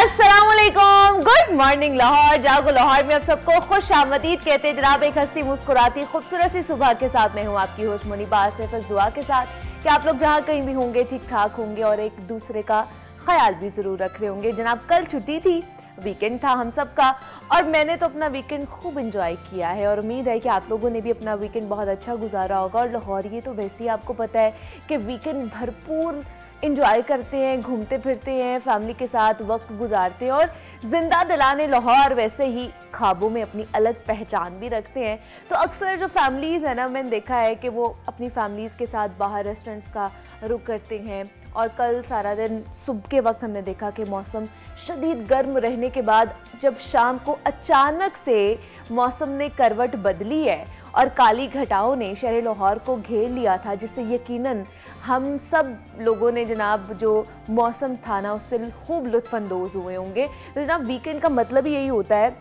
अस्सलामुअलैकुम, good morning Lahore. जागो लाहौर में आप सबको खुश आमदीद कहते हैं जनाब। एक हंसती मुस्कुराती खूबसूरत सी सुबह के साथ मैं हूँ आपकी होस्ट मुनीबा आसिफ, इस दुआ के साथ कि आप लोग जहाँ कहीं भी होंगे ठीक ठाक होंगे और एक दूसरे का ख्याल भी ज़रूर रख रहे होंगे। जनाब कल छुट्टी थी, वीकेंड था हम सब का, और मैंने तो अपना वीकेंड खूब एंजॉय किया है और उम्मीद है कि आप लोगों ने भी अपना वीकेंड बहुत अच्छा गुजारा होगा। और लाहौर ये तो वैसे ही आपको पता है कि वीकेंड भरपूर इंजॉय करते हैं, घूमते फिरते हैं, फैमिली के साथ वक्त गुजारते हैं और ज़िंदा दिलाने लाहौर वैसे ही ख्वाबों में अपनी अलग पहचान भी रखते हैं। तो अक्सर जो फैमिलीज़ है ना, मैंने देखा है कि वो अपनी फैमिलीज़ के साथ बाहर रेस्टोरेंट्स का रुख करते हैं। और कल सारा दिन सुबह के वक्त हमने देखा कि मौसम शदीद गर्म रहने के बाद जब शाम को अचानक से मौसम ने करवट बदली है और काली घटाओं ने शहर लाहौर को घेर लिया था, जिससे यकीनन हम सब लोगों ने जनाब जो मौसम था ना उससे खूब लुत्फ़अंदोज़ हुए होंगे। तो जनाब वीकेंड का मतलब ही यही होता है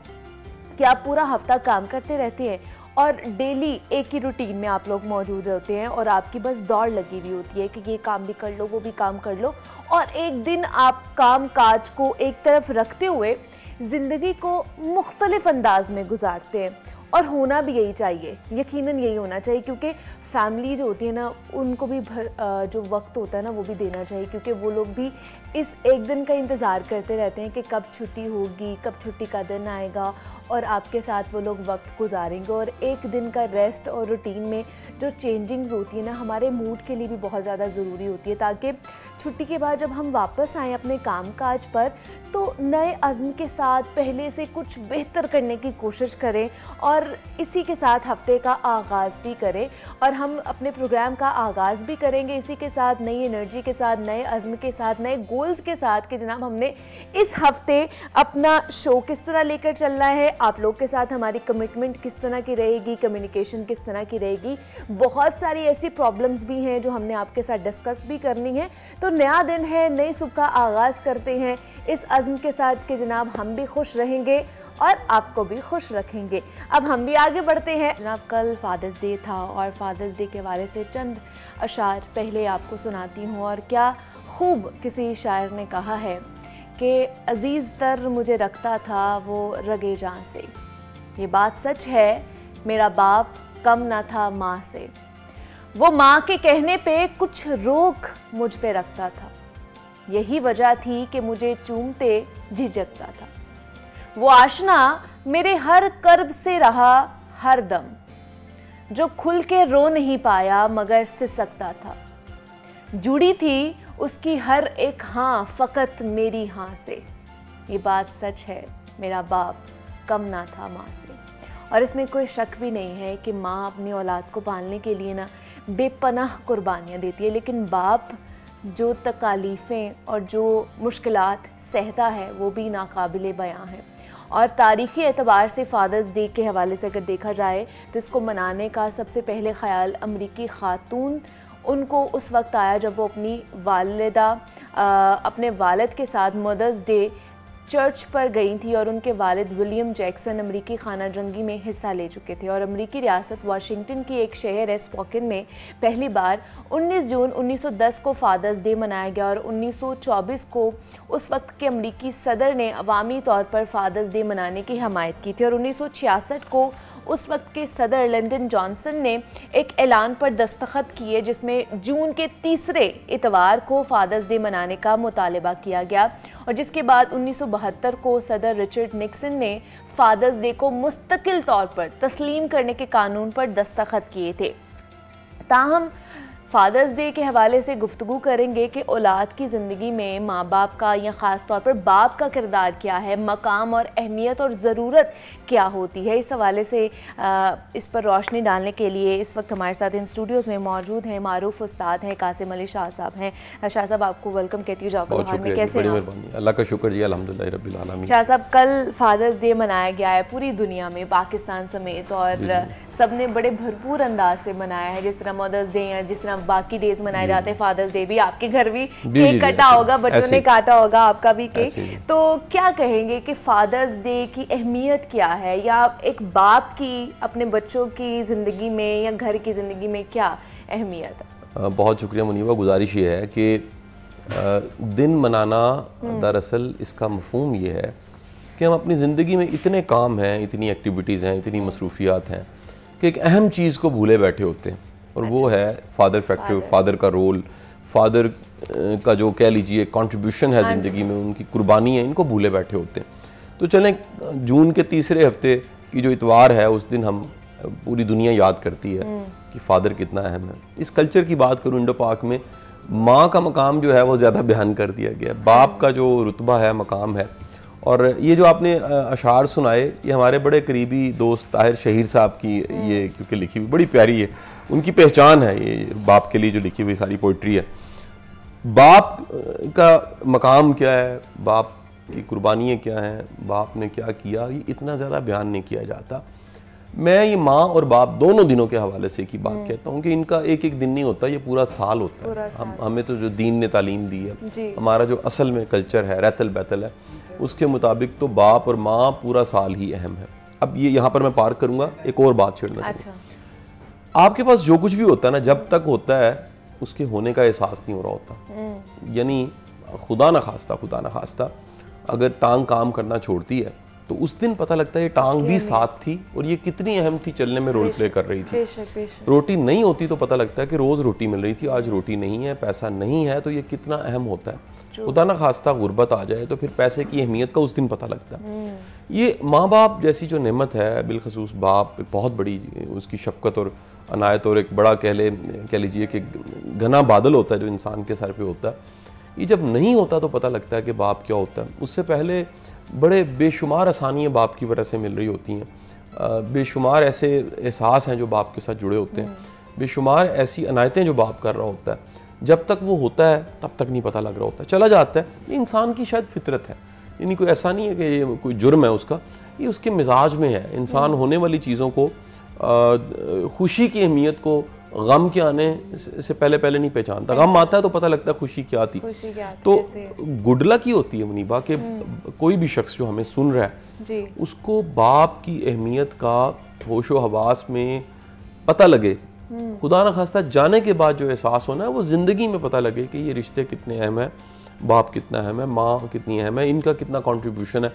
कि आप पूरा हफ्ता काम करते रहते हैं और डेली एक ही रूटीन में आप लोग मौजूद रहते हैं और आपकी बस दौड़ लगी हुई होती है कि ये काम भी कर लो, वो भी काम कर लो। और एक दिन आप काम काज को एक तरफ रखते हुए ज़िंदगी को मुख्तलिफ अंदाज में गुजारते हैं और होना भी यही चाहिए, यकीनन यही होना चाहिए, क्योंकि फैमिली जो होती है ना उनको भी जो वक्त होता है ना वो भी देना चाहिए, क्योंकि वो लोग भी इस एक दिन का इंतज़ार करते रहते हैं कि कब छुट्टी होगी, कब छुट्टी का दिन आएगा और आपके साथ वो लोग वक्त गुजारेंगे। और एक दिन का रेस्ट और रूटीन में जो चेंजिंग्स होती है ना हमारे मूड के लिए भी बहुत ज़्यादा ज़रूरी होती है, ताकि छुट्टी के बाद जब हम वापस आएँ अपने काम काज पर तो नए अज़्म के साथ पहले से कुछ बेहतर करने की कोशिश करें और इसी के साथ हफ्ते का आगाज़ भी करें। और हम अपने प्रोग्राम का आगाज़ भी करेंगे इसी के साथ, नई एनर्जी के साथ, नए अज़्म के साथ, नए गोल्स के साथ कि जनाब हमने इस हफ्ते अपना शो किस तरह लेकर चलना है, आप लोग के साथ हमारी कमिटमेंट किस तरह की रहेगी, कम्युनिकेशन किस तरह की रहेगी। बहुत सारी ऐसी प्रॉब्लम्स भी हैं जो हमने आपके साथ डिस्कस भी करनी है। तो नया दिन है, नई सुबह का आगाज़ करते हैं इस अज़्म के साथ कि जनाब हम भी खुश रहेंगे और आपको भी खुश रखेंगे। अब हम भी आगे बढ़ते हैं। जनाब कल फादर्स डे था और फादर्स डे के हवाले से चंद अशार पहले आपको सुनाती हूँ। और क्या खूब किसी शायर ने कहा है कि अज़ीज़ तर मुझे रखता था वो रगे जान से, ये बात सच है मेरा बाप कम ना था माँ से, वो माँ के कहने पे कुछ रोक मुझ पे रखता था, यही वजह थी कि मुझे चूमते झिझकता था, वो आशना मेरे हर कर्ब से रहा हर दम, जो खुल के रो नहीं पाया मगर सिसकता था, जुड़ी थी उसकी हर एक हाँ फ़कत मेरी हाँ से, ये बात सच है मेरा बाप कम ना था माँ से। और इसमें कोई शक भी नहीं है कि माँ अपनी औलाद को पालने के लिए ना बेपनाह कुर्बानियाँ देती है, लेकिन बाप जो तकालीफ़ें और जो मुश्किलात सहता है वो भी नाकाबिले बयां है। और तारीख़ी एतबार से फ़ादर्स डे के हवाले से अगर देखा जाए तो इसको मनाने का सबसे पहले ख़याल अमरीकी ख़ातून उनको उस वक्त आया जब वो अपनी वालिदा अपने वालिद के साथ मदर्स डे चर्च पर गई थी और उनके वालिद विलियम जैक्सन अमरीकी खाना जंगी में हिस्सा ले चुके थे। और अमरीकी रियासत वाशिंगटन की एक शहर है स्पोकन में पहली बार 19 जून 1910 को फ़ादर्स डे मनाया गया और 1924 को उस वक्त के अमरीकी सदर ने अवामी तौर पर फ़ादर्स डे मनाने की हमायत की थी। और 1966 को उस वक्त के सदर लिंडन जॉनसन ने एक ऐलान पर दस्तखत किए जिसमें जून के तीसरे इतवार को फ़ादर्स डे मनाने का मुतालबा किया गया और जिसके बाद 1972 को सदर रिचर्ड निक्सन ने फ़ादर्स डे को मुस्तकिल तौर पर तस्लीम करने के कानून पर दस्तखत किए थे। ताहम फ़ादर्स डे के हवाले से गुफ्तगू करेंगे कि औलाद की ज़िंदगी में माँ बाप का या ख़ास तौर पर बाप का किरदार क्या है, मकाम और अहमियत और ज़रूरत क्या होती है। इस हवाले से इस पर रोशनी डालने के लिए इस वक्त हमारे साथ इन स्टूडियोज़ में मौजूद हैं मारूफ उस्ताद हैं कासिम अली शाह साहब हैं। शाह साहब आपको वेलकम कहती हूँ। जागो लाहौर में कैसे हैं? अल्लाह का शुक्र जी, अल्हम्दुलिल्लाह रब्बिल आलमीन। शाह साहब कल फ़ादर्स डे मनाया गया है पूरी दुनिया में, पाकिस्तान समेत, और सब ने बड़े भरपूर अंदाज से मनाया है। जिस तरह मदर्स डे या जिस तरह बाकी डेज मनाए जाते हैं, फादर्स डे भी, आपके घर भी केक कटा होगा, बच्चों ने काटा होगा आपका भी केक। तो क्या कहेंगे कि फादर्स डे की अहमियत क्या है, या एक बाप की अपने बच्चों की ज़िंदगी में या घर की ज़िंदगी में क्या अहमियत है? बहुत शुक्रिया मुनीबा। गुजारिश ये है कि दिन मनाना दरअसल इसका मफहूम ये है कि हम अपनी ज़िंदगी में इतने काम हैं, इतनी एक्टिविटीज़ हैं, इतनी मसरूफियात हैं कि एक अहम चीज़ को भूले बैठे होते हैं, और वो है फादर फैक्टर, फादर का रोल, फादर का जो कह लीजिए कंट्रीब्यूशन है ज़िंदगी में, उनकी कुर्बानी है, इनको भूले बैठे होते हैं। तो चलें, जून के तीसरे हफ्ते की जो इतवार है उस दिन हम पूरी दुनिया याद करती है कि फ़ादर कितना अहम है। इस कल्चर की बात करूँ, इंडो पाक में माँ का मकाम जो है वो ज़्यादा बयान कर दिया गया है, बाप का जो रुतबा है, मकाम है। और ये जो आपने अशार सुनाए, ये हमारे बड़े करीबी दोस्त ताहिर शहीर साहब की ये क्योंकि लिखी हुई बड़ी प्यारी है, उनकी पहचान है ये बाप के लिए जो लिखी हुई सारी पोइट्री है। बाप का मकाम क्या है, बाप की कुर्बानियाँ क्या हैं, बाप ने क्या किया, ये इतना ज़्यादा बयान नहीं किया जाता। मैं ये माँ और बाप दोनों दिनों के हवाले से की बात कहता हूँ कि इनका एक एक दिन नहीं होता, ये पूरा साल होता है। हमें तो जो दीन ने तालीम दी है, हमारा जो असल में कल्चर है, रहतल बैतल है, उसके मुताबिक तो बाप और माँ पूरा साल ही अहम है। अब ये यहाँ पर मैं पार्क करूँगा, एक और बात छेड़ना चाहूँगा। आपके पास जो कुछ भी होता है ना, जब तक होता है उसके होने का एहसास नहीं हो रहा होता। यानी खुदा न खास्ता अगर टांग काम करना छोड़ती है तो उस दिन पता लगता है ये टांग भी साथ थी और ये कितनी अहम थी, चलने में रोल प्ले कर रही थी। रोटी नहीं होती तो पता लगता है कि रोज़ रोटी मिल रही थी, आज रोटी नहीं है, पैसा नहीं है, तो ये कितना अहम होता है। खुदा ना खास्ता गुर्बत आ जाए तो फिर पैसे की अहमियत का उस दिन पता लगता है। ये माँ बाप जैसी जो नेमत है, बिलखसूस बाप, बहुत बड़ी उसकी शफकत और अनायत और एक बड़ा कह लीजिए कि घना बादल होता है जो इंसान के सर पे होता है। ये जब नहीं होता तो पता लगता है कि बाप क्या होता है। उससे पहले बड़े बेशुमार आसानियाँ बाप की वजह से मिल रही होती हैं, बेशुमार ऐसे एहसास हैं जो बाप के साथ जुड़े होते हैं, बेशुमार ऐसी अनायतें जो बाप कर रहा होता है। जब तक वो होता है तब तक नहीं पता लग रहा होता, चला जाता है। ये इंसान की शायद फितरत है, यानी कोई ऐसा नहीं है कि ये कोई जुर्म है उसका, ये उसके मिजाज में है। इंसान होने वाली चीज़ों को, खुशी की अहमियत को गम के आने से पहले नहीं पहचानता। गम आता है तो पता लगता है खुशी क्या थी। तो गुड लक ही होती है मुनीबा कि कोई भी शख्स जो हमें सुन रहा है उसको बाप की अहमियत का होशो हवास में पता लगे। खुदा न खास्ता जाने के बाद जो एहसास होना है वो ज़िंदगी में पता लगे कि ये रिश्ते कितने अहम है, बाप कितना अहम है, माँ कितनी अहम है, इनका कितना कंट्रीब्यूशन है।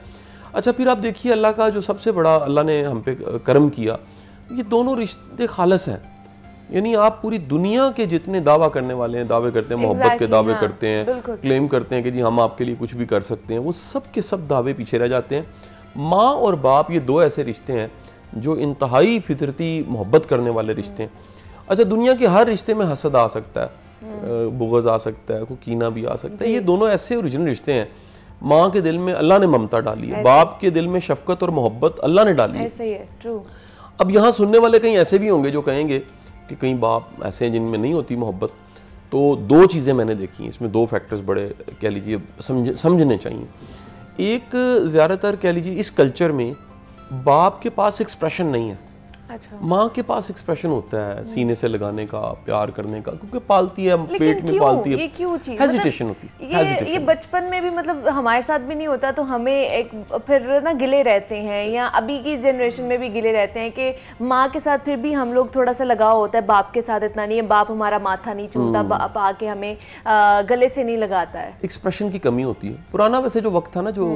अच्छा, फिर आप देखिए अल्लाह का जो सबसे बड़ा अल्लाह ने हम पे करम किया, ये दोनों रिश्ते खालस हैं। यानी आप पूरी दुनिया के जितने दावा करने वाले हैं, दावे करते हैं, मोहब्बत के दावे करते हैं, क्लेम करते हैं कि जी हम आपके लिए कुछ भी कर सकते हैं, वो सब के सब दावे पीछे रह जाते हैं। माँ और बाप ये दो ऐसे रिश्ते हैं जो इंतहाई फितरती मोहब्बत करने वाले रिश्ते हैं। अच्छा, दुनिया के हर रिश्ते में हसद आ सकता है, बुग़्ज़ आ सकता है, कोई कीना भी आ सकता है। ये दोनों ऐसे ओरिजिनल रिश्ते हैं। माँ के दिल में अल्लाह ने ममता डाली है, बाप के दिल में शफकत और मोहब्बत अल्लाह ने डाली है। ऐसे ही है, ट्रू। अब यहाँ सुनने वाले कहीं ऐसे भी होंगे जो कहेंगे कि कई बाप ऐसे हैं जिनमें नहीं होती मोहब्बत। तो दो चीज़ें मैंने देखी, इसमें दो फैक्टर्स बड़े कह लीजिए समझने चाहिए। एक, ज़्यादातर कह लीजिए इस कल्चर में बाप के पास एक्सप्रेशन नहीं है। अच्छा। माँ के पास एक्सप्रेशन होता है सीने से लगाने का, प्यार करने का, क्योंकि पालती है, पेट में पालती है। ये क्यों चीज़, हेजिटेशन होती है। ये बचपन में भी मतलब हमारे साथ भी नहीं होता तो हमें एक फिर ना गिले रहते हैं, या अभी की जनरेशन में भी गिले रहते हैं कि माँ के साथ फिर भी हम लोग थोड़ा सा लगाव होता है, बाप के साथ इतना नहीं है। बाप हमारा माथा नहीं चूमता, बाप आके हमें गले से नहीं लगाता है। एक्सप्रेशन की कमी होती है। पुराना वैसे जो वक्त था ना जो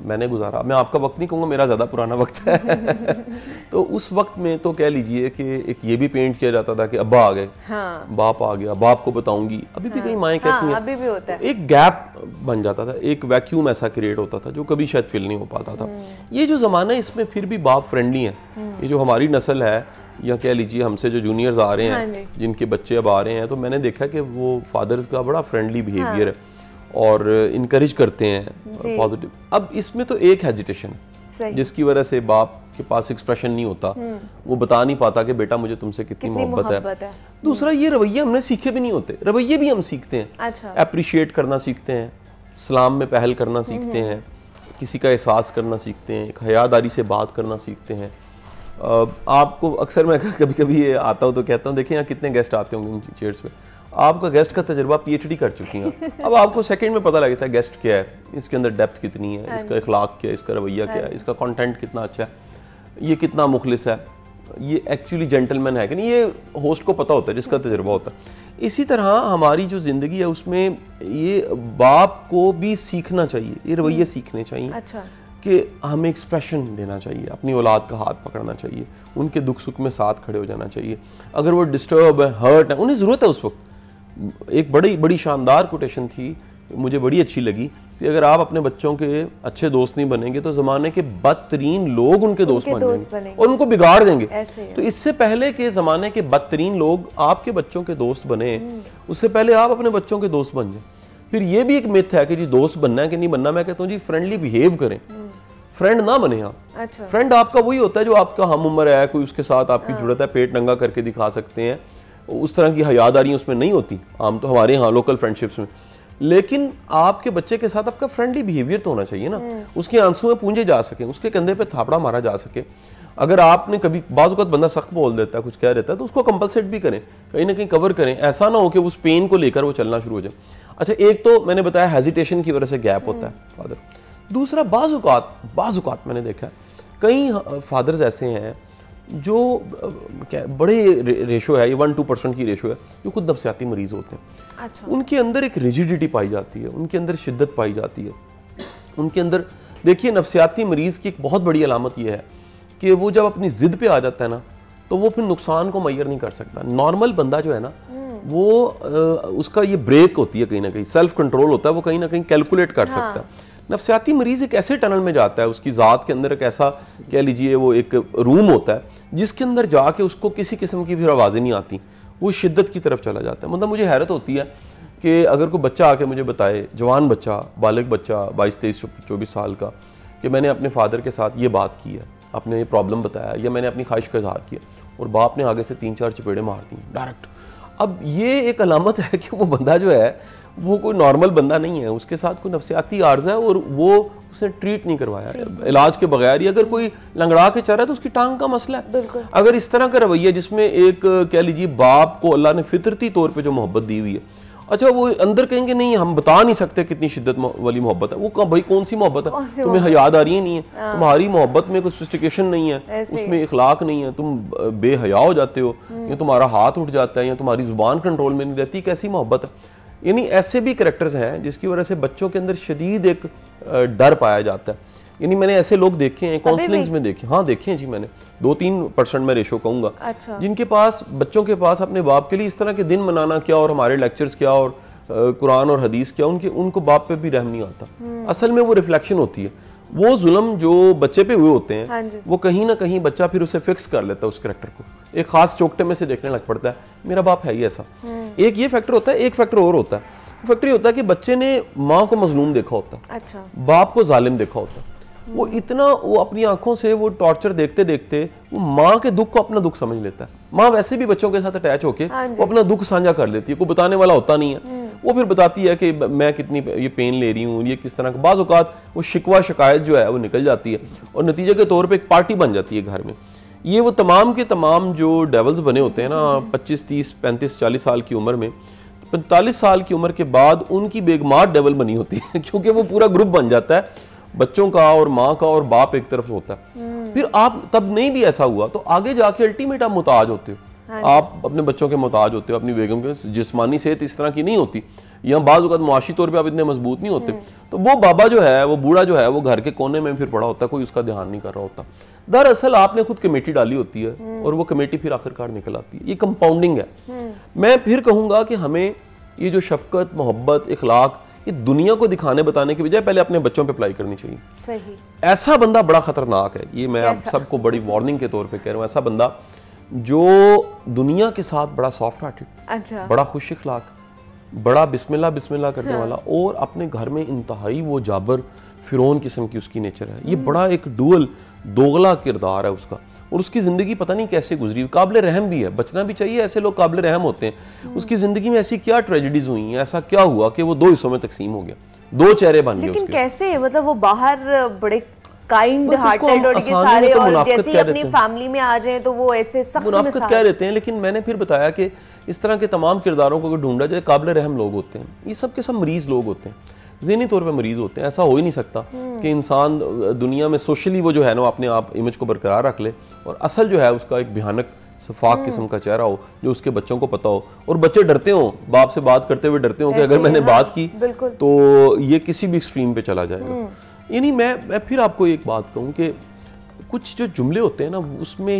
मैंने गुजारा, मैं आपका वक्त नहीं कहूँगा, मेरा ज़्यादा पुराना वक्त है तो उस वक्त में तो कह लीजिए कि एक ये भी पेंट किया जाता था कि अब्बा आ गए, हाँ। बाप आ गया, बाप को बताऊंगी। अभी भी कई माएँ कहती हैं, अभी भी होता है। तो एक गैप बन जाता था, एक वैक्यूम ऐसा क्रिएट होता था जो कभी शायद फिल नहीं हो पाता था। ये जो ज़माना है इसमें फिर भी बाप फ्रेंडली है। ये जो हमारी नस्ल है, या कह लीजिए हमसे जो जूनियर्स आ रहे हैं, जिनके बच्चे अब आ रहे हैं, तो मैंने देखा कि वो फादर्स का बड़ा फ्रेंडली बिहेवियर है और इनकरेज करते हैं पॉजिटिव। अब इसमें तो एक हेजिटेशन जिसकी वजह से बाप के पास एक्सप्रेशन नहीं होता, वो बता नहीं पाता कि बेटा मुझे तुमसे कितनी मोहब्बत है। दूसरा, ये रवैये हमने सीखे भी नहीं होते, रवैये भी हम सीखते हैं। अच्छा। अप्रिशिएट करना सीखते हैं, सलाम में पहल करना सीखते हैं, किसी का एहसास करना सीखते हैं, एक हयादारी से बात करना सीखते हैं। आपको अक्सर मैं कभी कभी ये आता हूँ तो कहता हूँ, देखिए यहाँ कितने गेस्ट आते होंगे इन चेयर्स पे, आपका गेस्ट का तजुर्बा PhD कर चुकी हैं। अब आपको सेकंड में पता लगता है गेस्ट क्या है, इसके अंदर डेप्थ कितनी है, इसका इखलाक क्या है, इसका रवैया क्या है, इसका कंटेंट कितना अच्छा है, ये कितना मुखलिस है, ये एक्चुअली जेंटलमैन है कि नहीं। ये होस्ट को पता होता है जिसका तजुर्बा होता है। इसी तरह हमारी जो ज़िंदगी है उसमें ये बाप को भी सीखना चाहिए, ये रवैये सीखने चाहिए। अच्छा। कि हमें एक्सप्रेशन देना चाहिए, अपनी औलाद का हाथ पकड़ना चाहिए, उनके दुख सुख में साथ खड़े हो जाना चाहिए। अगर वो डिस्टर्ब है, हर्ट है, उन्हें ज़रूरत है उस वक्त। एक बड़ी बड़ी शानदार कोटेशन थी, मुझे बड़ी अच्छी लगी कि अगर आप अपने बच्चों के अच्छे दोस्त नहीं बनेंगे तो ज़माने के बदतरीन लोग उनके दोस्त बन जाएंगे और उनको बिगाड़ देंगे। तो इससे पहले के ज़माने के बदतरीन लोग आपके बच्चों के दोस्त बने, उससे पहले आप अपने बच्चों के दोस्त बन जाए। फिर ये भी एक मिथ है कि जी दोस्त बनना है कि नहीं बनना। मैं कहता हूँ जी फ्रेंडली बिहेव करें, फ्रेंड ना बने आप। अच्छा। फ्रेंड आपका वही होता है जो आपका हम उम्र है, कोई उसके साथ आपकी जुड़त है, पेट नंगा करके दिखा सकते हैं, उस तरह की हयादारी उसमें नहीं होती आम तो हमारे यहाँ लोकल फ्रेंडशिप्स में। लेकिन आपके बच्चे के साथ आपका फ्रेंडली बिहेवियर तो होना चाहिए ना, उसके आंसू में पूंजे जा सके, उसके कंधे पे थापड़ा मारा जा सके। अगर आपने कभी बाज़ वक़्त बंदा सख्त बोल देता है, कुछ कह देता है, तो उसको कंपलसेट भी करें, कहीं ना कहीं कवर करें। ऐसा ना हो कि उस पेन को लेकर वो चलना शुरू हो जाए। अच्छा, एक तो मैंने बताया हेजिटेशन की वजह से गैप होता है फादर। दूसरा बाज़ औक़ात मैंने देखा है कई फादर्स ऐसे हैं जो क्या बड़े रेशो है, ये 1-2% की रेशो है, जो खुद नफ्सियाती मरीज़ होते हैं। अच्छा। उनके अंदर एक रिजिडिटी पाई जाती है, उनके अंदर शिद्दत पाई जाती है, उनके अंदर देखिए नफ्सियाती मरीज़ की एक बहुत बड़ी अलामत यह है कि वो जब अपनी ज़िद पे आ जाता है ना तो वो फिर नुकसान को मैयर नहीं कर सकता। नॉर्मल बंदा जो है ना वो उसका ये ब्रेक होती है, कहीं ना कहीं सेल्फ कंट्रोल होता है, वो कहीं ना कहीं कैलकुलेट कर सकता है। नफ्सियाती मरीज़ एक ऐसे टनल में जाता है, उसकी ज़ात के अंदर एक ऐसा कह लीजिए वो एक रूम होता है जिसके अंदर जाके उसको किसी किस्म की फिर आवाज़ें नहीं आती, वो शिद्दत की तरफ चला जाता है। मतलब मुझे हैरत होती है कि अगर कोई बच्चा आके मुझे बताए, जवान बच्चा, बालिग बच्चा 22-23-24 साल का, कि मैंने अपने फादर के साथ ये बात की है, अपने ये प्रॉब्लम बताया या मैंने अपनी ख्वाहिश का इजहार किया और बाप ने आगे से 3-4 चपेड़े मार दी डायरेक्ट। अब ये एक अलामत है कि वो बंदा जो है वो कोई नॉर्मल बंदा नहीं है, उसके साथ कोई नफ्सियाती आर्ज़ा है और वो उसने ट्रीट नहीं करवाया इलाज के बगैर। ही अगर कोई लंगड़ा के चल रहा है तो उसकी टांग का मसला है। अगर इस तरह का रवैया जिसमें एक कह लीजिए बाप को अल्लाह ने फितरती तौर पे जो मोहब्बत दी हुई है, अच्छा वो अंदर कहेंगे नहीं हम बता नहीं सकते कितनी शिद्दत वाली मोहब्बत है, वो भाई कौन सी मोहब्बत है, तुम्हें हयादारी ही नहीं है, तुम्हारी मोहब्बत में कोई सोफिस्टिकेशन नहीं है, उसमें इखलाक नहीं है, तुम बेहया हो जाते हो, या तुम्हारा हाथ उठ जाता है, या तुम्हारी जुबान कंट्रोल में नहीं रहती, कैसी मोहब्बत है। यानी ऐसे भी कैरेक्टर्स हैं जिसकी वजह से बच्चों के अंदर शदीद एक डर पाया जाता है। यानी मैंने ऐसे लोग देखे हैं, काउंसलिंग्स में देखे, हाँ देखे हैं जी मैंने, 2-3% में रेशो कहूँगा। अच्छा। जिनके पास बच्चों के पास अपने बाप के लिए इस तरह के दिन मनाना क्या और हमारे लेक्चर्स क्या और कुरान और हदीस क्या, उनको बाप पे भी रहम नहीं आता। असल में वो रिफ्लेक्शन होती है, वो जुल्म जो बच्चे पे हुए होते हैं, हाँ वो कहीं ना कहीं बच्चा फिर उसे फिक्स कर लेता है, उस कैरेक्टर को एक खास चौकटे में से देखने लग पड़ता है, मेरा बाप है ही ऐसा। एक ये फैक्टर होता है, एक फैक्टर और होता है, फैक्टर ये होता है कि बच्चे ने माँ को मजलूम देखा होता है, अच्छा, बाप को जालिम देखा होता है। वो इतना वो अपनी आंखों से वो टॉर्चर देखते देखते वो माँ के दुख को अपना दुख समझ लेता है। माँ वैसे भी बच्चों के साथ अटैच होके वो अपना दुख साझा कर लेती है, कोई बताने वाला होता नहीं है, वो फिर बताती है कि मैं कितनी ये पेन ले रही हूँ, ये किस तरह का। बाज़ औक़ात वो शिकवा शिकायत जो है वो निकल जाती है और नतीजे के तौर पे एक पार्टी बन जाती है घर में। ये वो तमाम के तमाम जो डेवल्स बने होते हैं ना 25, 30, 35, 40 साल की उम्र में, 45 साल की उम्र के बाद उनकी बेगमात डेवल बनी होती है क्योंकि वो पूरा ग्रुप बन जाता है बच्चों का और माँ का और बाप एक तरफ होता है। फिर आप तब नहीं भी ऐसा हुआ तो आगे जाके अल्टीमेट आप मुताज होते हो, आप अपने बच्चों के मुताज होते हो, अपनी बेगम के। जिस्मानी सेहत इस तरह की नहीं होती, या बाज़ वक़्त मुआशी तौर पे आप इतने मजबूत नहीं होते, तो वो बाबा जो है, वो बूढ़ा जो है, वो घर के कोने में फिर पड़ा होता है, कोई उसका ध्यान नहीं कर रहा होता। दरअसल आपने खुद कमेटी डाली होती है और वो कमेटी फिर आखिरकार निकल आती है। ये कंपाउंडिंग है। मैं फिर कहूँगा कि हमें ये जो शफकत, मोहब्बत, इखलाक, ये दुनिया को दिखाने बताने की बजाय पहले अपने बच्चों पे अप्लाई करनी चाहिए। सही। ऐसा बंदा बड़ा खतरनाक है, ये मैं आप सबको बड़ी वार्निंग के तौर पे कह रहा हूँ। ऐसा बंदा जो दुनिया के साथ बड़ा सॉफ्ट हार्टेड, अच्छा, बड़ा खुश इखलाक, बड़ा बिस्मिल्लाह बिस्मिल्लाह करने वाला, और अपने घर में इंतहाई वो जाबर फिरौन किस्म की उसकी नेचर है। ये बड़ा एक डुअल, दोगला किरदार है उसका, और उसकी ज़िंदगी पता नहीं कैसे गुजरी। काबिल रहम भी है, बचना भी चाहिए, ऐसे लोग काबिल रहम होते हैं। उसकी ज़िंदगी में ऐसी क्या ट्रेजेडीज हुई हैं, ऐसा क्या हुआ कि वो 2 हिस्सों में तकसीम हो गया, 2 चेहरे बन गए उसके। लेकिन कैसे, मतलब वो बाहर बड़े काइंड हार्टेड और ये सारे, और जैसे अपनी फैमिली में आ जाए तो वो ऐसे सख्त मुनाफिकत कह देते हैं। लेकिन मैंने फिर बताया कि इस तरह के तमाम किरदारों को अगर ढूंढा जाए, काबिल रहम लोग होते हैं, ये सब के सब मरीज लोग होते हैं, ज़हनी तौर पे मरीज होते हैं। ऐसा हो ही नहीं सकता कि इंसान दुनिया में सोशली वो जो है ना अपने आप इमेज को बरकरार रख ले और असल जो है उसका एक भयानक शफाक किस्म का चेहरा हो, जो उसके बच्चों को पता हो, और बच्चे डरते हो, बाप से बात करते हुए डरते हो कि अगर मैंने बात की तो ये किसी भी एक्सट्रीम पे चला जाएगा। यानी मैं फिर आपको एक बात कहूँ कि कुछ जो जुमले होते हैं ना, उसमें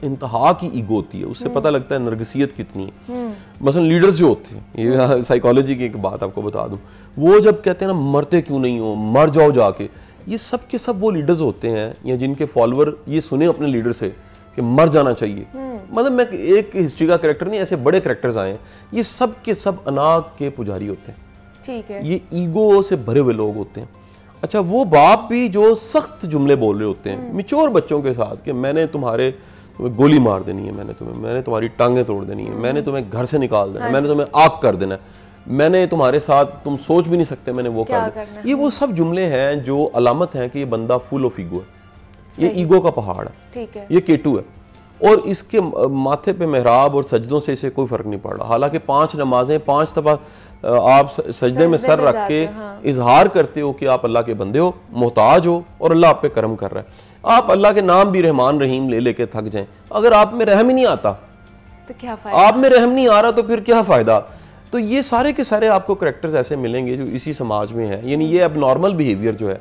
इंतहा की ईगो होती है, उससे पता लगता है नरगिसियत कितनी है। मसलन लीडर्स जो होते हैं, ये साइकोलॉजी की एक बात आपको बता दूं, वो जब कहते हैं ना मरते क्यों नहीं हो, मर जाओ जाके, ये सब के सब वो लीडर्स होते हैं या जिनके फॉलोअर ये सुने अपने लीडर से कि मर जाना चाहिए। मतलब मैं एक हिस्ट्री का कैरेक्टर नहीं, ऐसे बड़े कैरेक्टर्स आए हैं, ये सब के सब अनाग के पुजारी होते हैं। ठीक है, ये ईगो से भरे हुए लोग होते हैं। अच्छा, वो बाप भी जो सख्त जुमले बोल रहे होते हैं मिच्योर बच्चों के साथ कि मैंने तुम्हें गोली मार देनी है, मैंने तुम्हारी टांगें तोड़ देनी है, मैंने तुम्हें घर से निकाल देना है, मैंने तुम्हें आग कर देना है, मैंने तुम्हारे साथ तुम सोच भी नहीं सकते मैंने वो कर दिया। ये वो सब जुमले हैं जो अलामत हैं कि ये बंदा फुल ऑफ ईगो है, ये ईगो का पहाड़ है, ठीक है, ये केटू है, और इसके माथे पे मेहराब और सजदों से इसे कोई फर्क नहीं पड़ रहा। हालांकि 5 नमाजें 5 दफा आप सजदे में सर रख के इजहार करते हो कि आप अल्लाह के बंदे हो, मोहताज हो, और अल्लाह आप पे करम कर रहा है। आप अल्लाह के नाम भी रहमान रहीम ले लेके थक जाएं, अगर आप में रहम ही नहीं आता तो क्या फायदा? आप में रहम नहीं आ रहा तो फिर क्या फायदा? तो ये सारे के सारे आपको करैक्टर्स ऐसे मिलेंगे जो इसी समाज में है। यानी ये अब नॉर्मल बिहेवियर जो है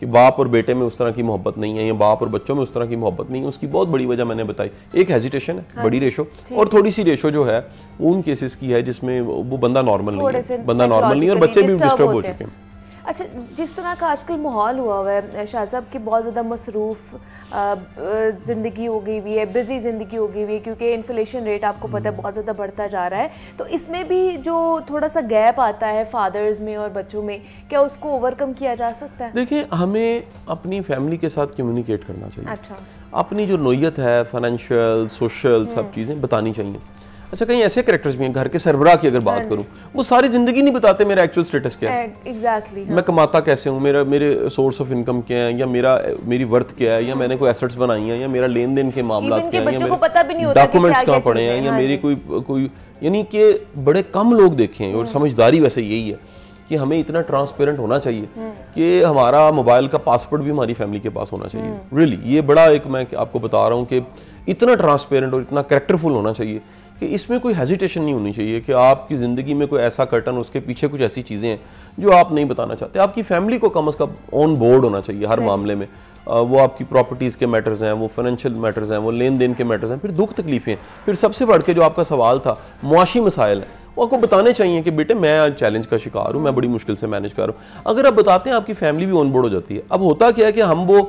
कि बाप और बेटे में उस तरह की मोहब्बत नहीं है, या बाप और बच्चों में उस तरह की मोहब्बत नहीं है, उसकी बहुत बड़ी वजह मैंने बताई। एक हेजिटेशन है, बड़ी रेशो, और थोड़ी सी रेशो जो है वो उन केसेस की है जिसमें वो बंदा नॉर्मल नहीं है, बंदा नॉर्मल नहीं है और बच्चे भी डिस्टर्ब हो चुके हैं। अच्छा, जिस तरह का आजकल माहौल हुआ हुआ है शाह साहब की, बहुत ज़्यादा मसरूफ़ ज़िंदगी हो गई हुई है, बिज़ी ज़िंदगी हो गई हुई है, क्योंकि इन्फ्लेशन रेट आपको पता है बहुत ज़्यादा बढ़ता जा रहा है, तो इसमें भी जो थोड़ा सा गैप आता है फादर्स में और बच्चों में, क्या उसको ओवरकम किया जा सकता है? देखिए, हमें अपनी फैमिली के साथ कम्युनिकेट करना चाहिए। अच्छा, अपनी जो नोयत है, फाइनेंशियल, सोशल, सब चीज़ें बतानी चाहिए। अच्छा, कहीं ऐसे कैरेक्टर्स भी हैं, घर के सरबराह की अगर बात करूं, वो सारी जिंदगी नहीं बताते मेरा एक्चुअल स्टेटस क्या है, एग्जैक्टली, मैं कमाता कैसे हूं, मेरे सोर्स ऑफ इनकम क्या है, या मेरी वर्थ क्या है, या मैंने कोई एसेट्स बनाई हैं, या मेरा लेन देन के मामला क्या है, या डॉक्यूमेंट्स कहाँ पड़े हैं, या मेरी कोई यानी कि बड़े कम लोग देखे हैं। और समझदारी वैसे यही है कि हमें इतना ट्रांसपेरेंट होना चाहिए कि हमारा मोबाइल का पासवर्ड भी हमारी फैमिली के पास होना चाहिए। रियली ये बड़ा एक, मैं आपको बता रहा हूँ कि इतना ट्रांसपेरेंट और इतना कैरेक्टरफुल होना चाहिए कि इसमें कोई हेजिटेशन नहीं होनी चाहिए कि आपकी ज़िंदगी में कोई ऐसा कर्टन, उसके पीछे कुछ ऐसी चीज़ें हैं जो आप नहीं बताना चाहते। आपकी फैमिली को कम से कम ऑन बोर्ड होना चाहिए हर मामले में। वो आपकी प्रॉपर्टीज़ के मैटर्स हैं, वो फाइनेंशियल मैटर्स हैं, वो लेन देन के मैटर्स हैं, फिर दुख तकलीफ़ें, फिर सबसे बढ़ के जो आपका सवाल था मुआशी मसाइल है, वो आपको बताने चाहिए कि बेटे मैं आज चैलेंज का शिकार हूँ, मैं बड़ी मुश्किल से मैनेज कर रहा हूँ। अगर आप बताते हैं आपकी फैमिली भी ऑन बोर्ड हो जाती है। अब होता क्या है कि हम वो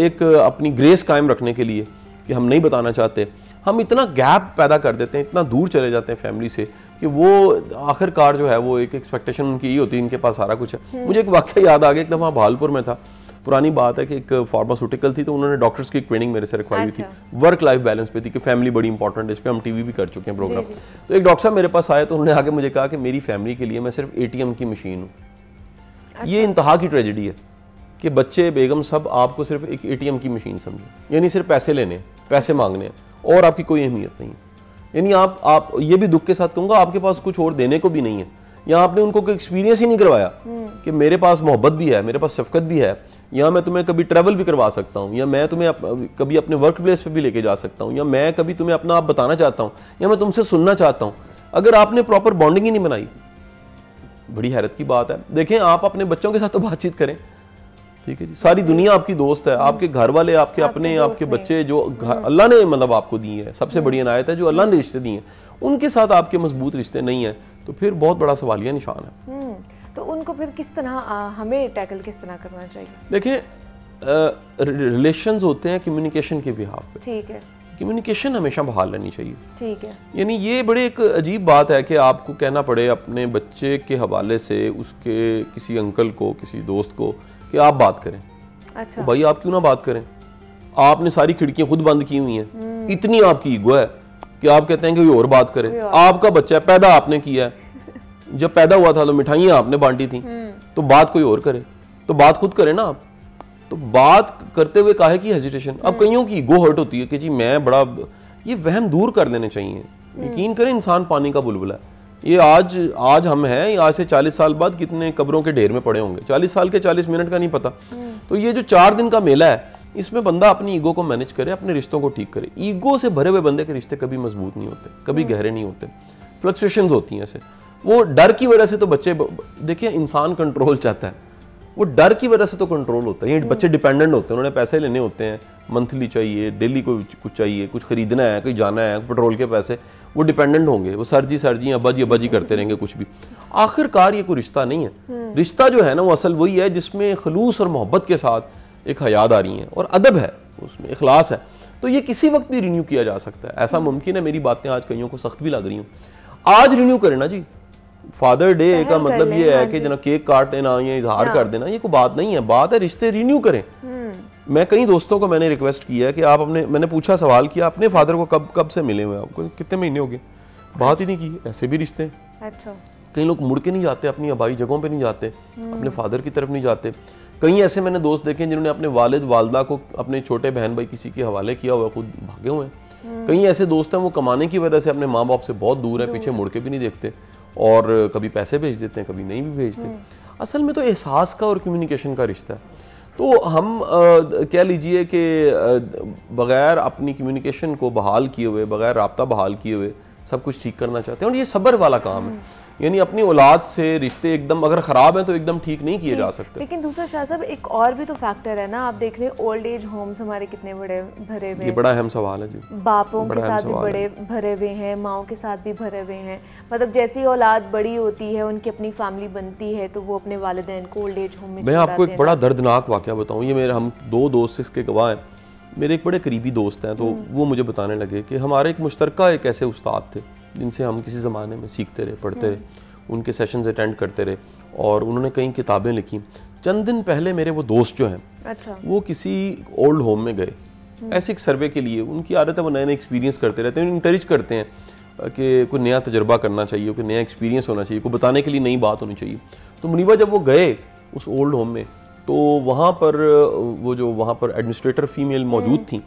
एक अपनी ग्रेस कायम रखने के लिए कि हम नहीं बताना चाहते, हम इतना गैप पैदा कर देते हैं, इतना दूर चले जाते हैं फैमिली से कि वो आखिरकार जो है वो एक एक्सपेक्टेशन उनकी ये होती है, इनके पास सारा कुछ है। मुझे एक वाक़या याद आ गया, एक दफ़ा भालपुर में था, पुरानी बात है कि एक फार्मास्यूटिकल थी, तो उन्होंने डॉक्टर्स की ट्रेनिंग मेरे से रखवाई हुई थी, वर्क लाइफ बैलेंस पे थी कि फैमिली बड़ी इंपॉर्टेंट है। इस पर हम टीवी भी कर चुके हैं प्रोग्राम। तो एक डॉक्टर साहब मेरे पास आए तो उन्होंने आके मुझे कहा कि मेरी फैमिली के लिए मैं सिर्फ ATM की मशीन हूँ। ये इंतहा की ट्रेजेडी है कि बच्चे, बेगम सब आपको सिर्फ एक ATM की मशीन समझे, यानी सिर्फ पैसे लेने, पैसे मांगने हैं और आपकी कोई अहमियत नहीं है। यानी आप ये भी दुख के साथ कहूँगा, आपके पास कुछ और देने को भी नहीं है, या आपने उनको कोई एक्सपीरियंस ही नहीं करवाया कि मेरे पास मोहब्बत भी है, मेरे पास शफकत भी है, या मैं तुम्हें कभी ट्रैवल भी करवा सकता हूँ, या मैं तुम्हें कभी अपने वर्क प्लेस पे भी लेके जा सकता हूँ, या मैं कभी तुम्हें अपना आप बताना चाहता हूँ, या मैं तुमसे सुनना चाहता हूँ। अगर आपने प्रॉपर बॉन्डिंग ही नहीं बनाई, बड़ी हैरत की बात है। देखें, आप अपने बच्चों के साथ तो बातचीत करें, ठीक है जी, सारी दुनिया आपकी दोस्त है, आपके घर वाले, आपके अपने, आपके बच्चे जो अल्लाह ने मतलब आपको दिए हैं, सबसे बड़ी इनायत है जो अल्लाह ने रिश्ते दिए हैं, उनके साथ आपके मजबूत रिश्ते नहीं है तो फिर बहुत बड़ा सवालिया निशान है। तो उनको फिर किस तरह हमें टैकल किस तरह करना चाहिए? देखिए, रिलेशंस होते हैं कम्युनिकेशन के बिहाफ पे, ठीक है, कम्युनिकेशन हमेशा बहाल रहनी चाहिए, ठीक है। यानी ये बड़ी एक अजीब बात है कि आपको कहना पड़े अपने बच्चे के हवाले से उसके किसी अंकल को, किसी दोस्त को कि आप बात करें। अच्छा, तो भाई आप क्यों ना बात करें? आपने सारी खिड़कियां खुद बंद की हुई हैं, इतनी आपकी ईगो है कि आप कहते हैं कि कोई और बात करे। आपका बच्चा है, पैदा आपने किया है, जब पैदा हुआ था तो मिठाइयां आपने बांटी थी, तो बात कोई और करे, तो बात खुद करे ना आप। तो बात करते हुए काहे की हेजिटेशन? अब कईयों की ईगो हर्ट होती है कि जी मैं बड़ा, ये वहम दूर कर लेने चाहिए। यकीन करें, इंसान पानी का बुलबुला है। ये आज हम हैं, आज से 40 साल बाद कितने कब्रों के ढेर में पड़े होंगे, 40 साल के 40 मिनट का नहीं पता। तो ये जो 4 दिन का मेला है, इसमें बंदा अपनी ईगो को मैनेज करे, अपने रिश्तों को ठीक करे। ईगो से भरे हुए बंदे के रिश्ते कभी मजबूत नहीं होते, कभी गहरे नहीं होते, फ्लक्चुएशंस होती हैं ऐसे। वो डर की वजह से तो बच्चे, देखिए इंसान कंट्रोल चाहता है, वो डर की वजह से तो कंट्रोल होता है। ये बच्चे डिपेंडेंट होते हैं, उन्होंने पैसे लेने होते हैं, मंथली चाहिए, डेली को कुछ चाहिए, कुछ खरीदना है, कहीं जाना है, पेट्रोल के पैसे, वो डिपेंडेंट होंगे, वो सर जी अब्बा जी करते रहेंगे कुछ भी। आखिरकार ये कोई रिश्ता नहीं है। रिश्ता जो है ना वो असल वही है जिसमें खलूस और मोहब्बत के साथ एक हयादारी है और अदब है, उसमें इखलास है। तो ये किसी वक्त भी रिन्यू किया जा सकता है, ऐसा मुमकिन है। मेरी बातें आज कईयों को सख्त भी लग रही हूँ, आज रिन्यू करें ना जी। फादर डे का मतलब ये है कि जना केक काट देना या इजहार कर देना, ये कोई बात नहीं है, बात है रिश्ते रिन्यू करें। मैं कई दोस्तों को मैंने रिक्वेस्ट किया है कि आप मैंने पूछा, सवाल किया, अपने फादर को कब से मिले हुए आपको, कितने महीने हो गए, बात ही नहीं की। ऐसे भी रिश्ते हैं। अच्छा। कई लोग मुड़ के नहीं जाते, अपनी आबाई जगहों पे नहीं जाते, अपने फादर की तरफ नहीं जाते। कई ऐसे मैंने दोस्त देखे जिन्होंने अपने वालिद वालदा को अपने छोटे बहन भाई किसी के हवाले किया हुआ, खुद भागे हुए हैं। कई ऐसे दोस्त हैं वो कमाने की वजह से अपने माँ बाप से बहुत दूर है, पीछे मुड़ के भी नहीं देखते और कभी पैसे भेज देते हैं, कभी नहीं भी भेजते। असल में तो एहसास का और कम्युनिकेशन का रिश्ता है। तो हम कह लीजिए कि बग़ैर अपनी कम्युनिकेशन को बहाल किए हुए, बग़ैर राब्ता बहाल किए हुए सब कुछ ठीक करना चाहते हैं, और ये सब्र वाला काम है। यानी अपनी औलाद से रिश्ते एकदम अगर ख़राब हैं तो एकदम ठीक नहीं किए जा सकते। लेकिन दूसरा शाह साहब एक और भी तो फैक्टर है ना, आप देख रहे हैं ओल्ड एज होम्स हमारे कितने बड़े भरे हुए हैं। ये बड़ा अहम सवाल है जी। बापों के साथ भी बड़े भरे हुए हैं, माओं के साथ भी भरे हुए हैं। मतलब जैसी औलाद बड़ी होती है, उनकी अपनी फैमिली बनती है, तो वो अपने वालिदैन को ओल्ड एज होम में। मैं आपको एक बड़ा दर्दनाक वाक़या बताऊँ, ये मेरे हम 2 दोस्त इसके गवाह हैं। मेरे एक बड़े करीबी दोस्त हैं, तो वो मुझे बताने लगे कि हमारे एक मुश्तरका एक ऐसे उस्ताद थे जिनसे हम किसी ज़माने में सीखते रहे, पढ़ते रहे, उनके सेशंस अटेंड करते रहे, और उन्होंने कई किताबें लिखी। चंद दिन पहले मेरे वो दोस्त जो हैं, अच्छा, वो किसी ओल्ड होम में गए ऐसे एक सर्वे के लिए। उनकी आदत है वो नए नए एक्सपीरियंस करते रहते हैं, इंकरेज करते हैं कि कोई नया तजर्बा करना चाहिए, कोई नया एक्सपीरियंस होना चाहिए, कोई बताने के लिए नई बात होनी चाहिए। तो मुनीबा जब वो गए उस ओल्ड होम में, तो वहाँ पर वो जो वहाँ पर एडमिनिस्ट्रेटर फीमेल मौजूद थी,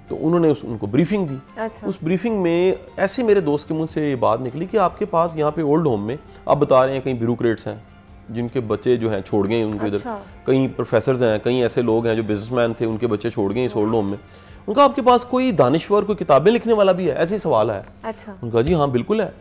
तो उन्होंने उनको ब्रीफिंग दी। अच्छा। उस ब्रीफिंग में ऐसे मेरे दोस्त के मुंह से ये बात निकली कि आपके पास यहाँ पे ओल्ड होम में आप बता रहे हैं कई ब्यूरोक्रेट्स हैं जिनके बच्चे जो हैं छोड़ गए उनको इधर। अच्छा। कई प्रोफेसर्स हैं, कई ऐसे लोग हैं जो बिजनेसमैन थे, उनके बच्चे छोड़ गए इस ओल्ड होम में। उनका आपके पास कोई दानिश्वर, कोई किताबें लिखने वाला भी है? ऐसे ही सवाल है। अच्छा। उनका जी हाँ बिल्कुल है।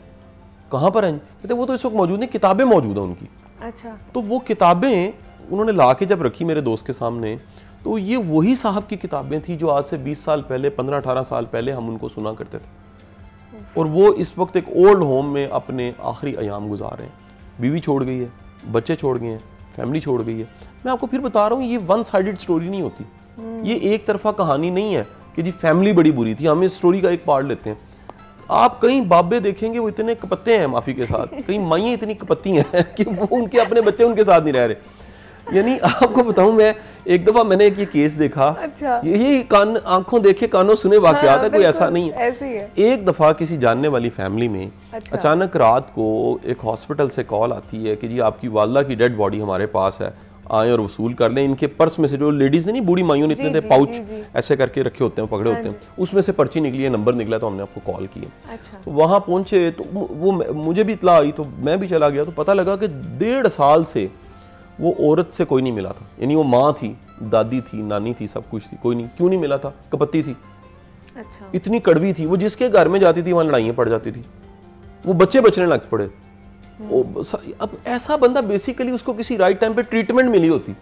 कहाँ पर हैं? कहते वो तो इस वक्त मौजूद नहीं, किताबें मौजूद हैं उनकी। अच्छा। तो वो किताबें उन्होंने ला के जब रखी मेरे दोस्त के सामने, तो ये वही साहब की किताबें थी जो आज से 20 साल पहले, 15-18 साल पहले हम उनको सुना करते थे। और वो इस वक्त एक ओल्ड होम में अपने आखिरी अयाम गुजार रहे हैं। बीवी छोड़ गई है, बच्चे छोड़ गए हैं, फैमिली छोड़ गई है। मैं आपको फिर बता रहा हूँ, ये वन साइडेड स्टोरी नहीं होती, ये एक तरफा कहानी नहीं है कि जी फैमिली बड़ी बुरी थी, हम इस स्टोरी का एक पार्ट लेते हैं। आप कई बाबे देखेंगे वो इतने कपत्ते हैं माफी के साथ, कई माइयाँ इतनी कपत्ती हैं कि वो उनके अपने बच्चे उनके साथ नहीं रह रहे। यानी आपको बताऊं, मैं एक दफा मैंने एक ये केस देखा। अच्छा। ये कान आंखों देखे कानों सुने वाकयात है, कोई ऐसा नहीं है, ऐसे ही है। एक दफा किसी जानने वाली फैमिली में अच्छा। अचानक रात को एक हॉस्पिटल से कॉल आती है कि जी आपकी वालदा की डेड बॉडी हमारे पास है, आए और वसूल कर लें। इनके पर्स में से, जो लेडीज ने नहीं बूढ़ी माइयों ने इतने थे पाउच ऐसे करके रखे होते हैं, पकड़े होते हैं, उसमें से पर्ची निकली है, नंबर निकला, तो हमने आपको कॉल किया। अच्छा। तो वहाँ पहुंचे तो वो मुझे भी इतला आई, तो मैं भी चला गया, तो पता लगा कि 1.5 साल से वो औरत से कोई नहीं मिला था। यानी वो माँ थी, दादी थी, नानी थी, सब कुछ थी, कोई नहीं। क्यों नहीं मिला था? कपत्ती थी। अच्छा। इतनी कड़वी थी वो, जिसके घर में जाती थी वहाँ लड़ाइयाँ पड़ जाती थी, वो बच्चे बचने लग पड़े। अब ऐसा बंदा बेसिकली उसको किसी राइट टाइम पे ट्रीटमेंट मिली होती,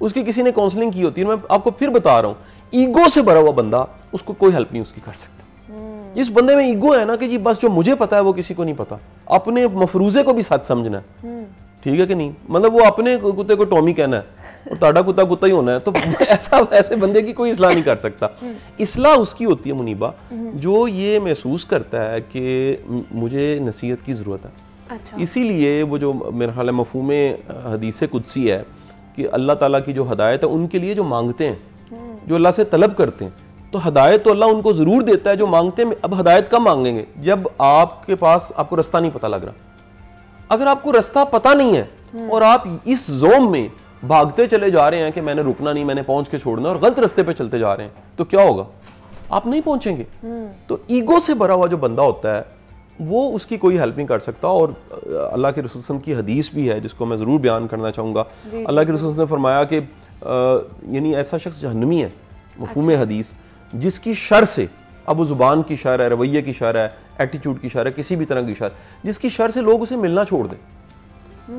उसकी किसी ने काउंसलिंग की होती। मैं आपको फिर बता रहा हूँ, ईगो से भरा हुआ बंदा, उसको कोई हेल्प नहीं उसकी कर सकता। जिस बंदे में ईगो है ना कि जी बस जो मुझे पता है वो किसी को नहीं पता, अपने मफरूजे को भी सच समझना है, ठीक है कि नहीं? मतलब वो अपने कुत्ते को टॉमी कहना है और ताड़ा कुत्ता कुत्ता ही होना है, तो ऐसे बंदे की कोई इस्लाह नहीं कर सकता। इस्लाह उसकी होती है मुनीबा, जो ये महसूस करता है कि मुझे नसीहत की ज़रूरत है। अच्छा। इसीलिए वो जो मेरा ख्याल है मफ़हूमे हदीस कुदसी है कि अल्लाह ताला की जो हदायत है उनके लिए जो मांगते हैं, जो अल्लाह से तलब करते हैं, तो हदायत तो अल्लाह उनको ज़रूर देता है जो मांगते हैं। अब हदायत कब मांगेंगे? जब आपके पास आपको रास्ता नहीं पता लग रहा। अगर आपको रास्ता पता नहीं है और आप इस जोन में भागते चले जा रहे हैं कि मैंने रुकना नहीं, मैंने पहुंच के छोड़ना, और गलत रास्ते पे चलते जा रहे हैं, तो क्या होगा? आप नहीं पहुंचेंगे। तो ईगो से भरा हुआ जो बंदा होता है वो उसकी कोई हेल्प नहीं कर सकता। और अल्लाह के रसूल सल्लल्लाहु अलैहि वसल्लम की हदीस भी है जिसको मैं ज़रूर बयान करना चाहूँगा। अल्लाह के रसूल ने फरमाया कि यानी ऐसा शख्स जहन्नमी है मफहूम हदीस, जिसकी शर से, अब वो ज़ुबान की शर है, रवैये की शर है, एटीट्यूड की शर है, किसी भी तरह की शर, जिसकी शर से लोग उसे मिलना छोड़ दें,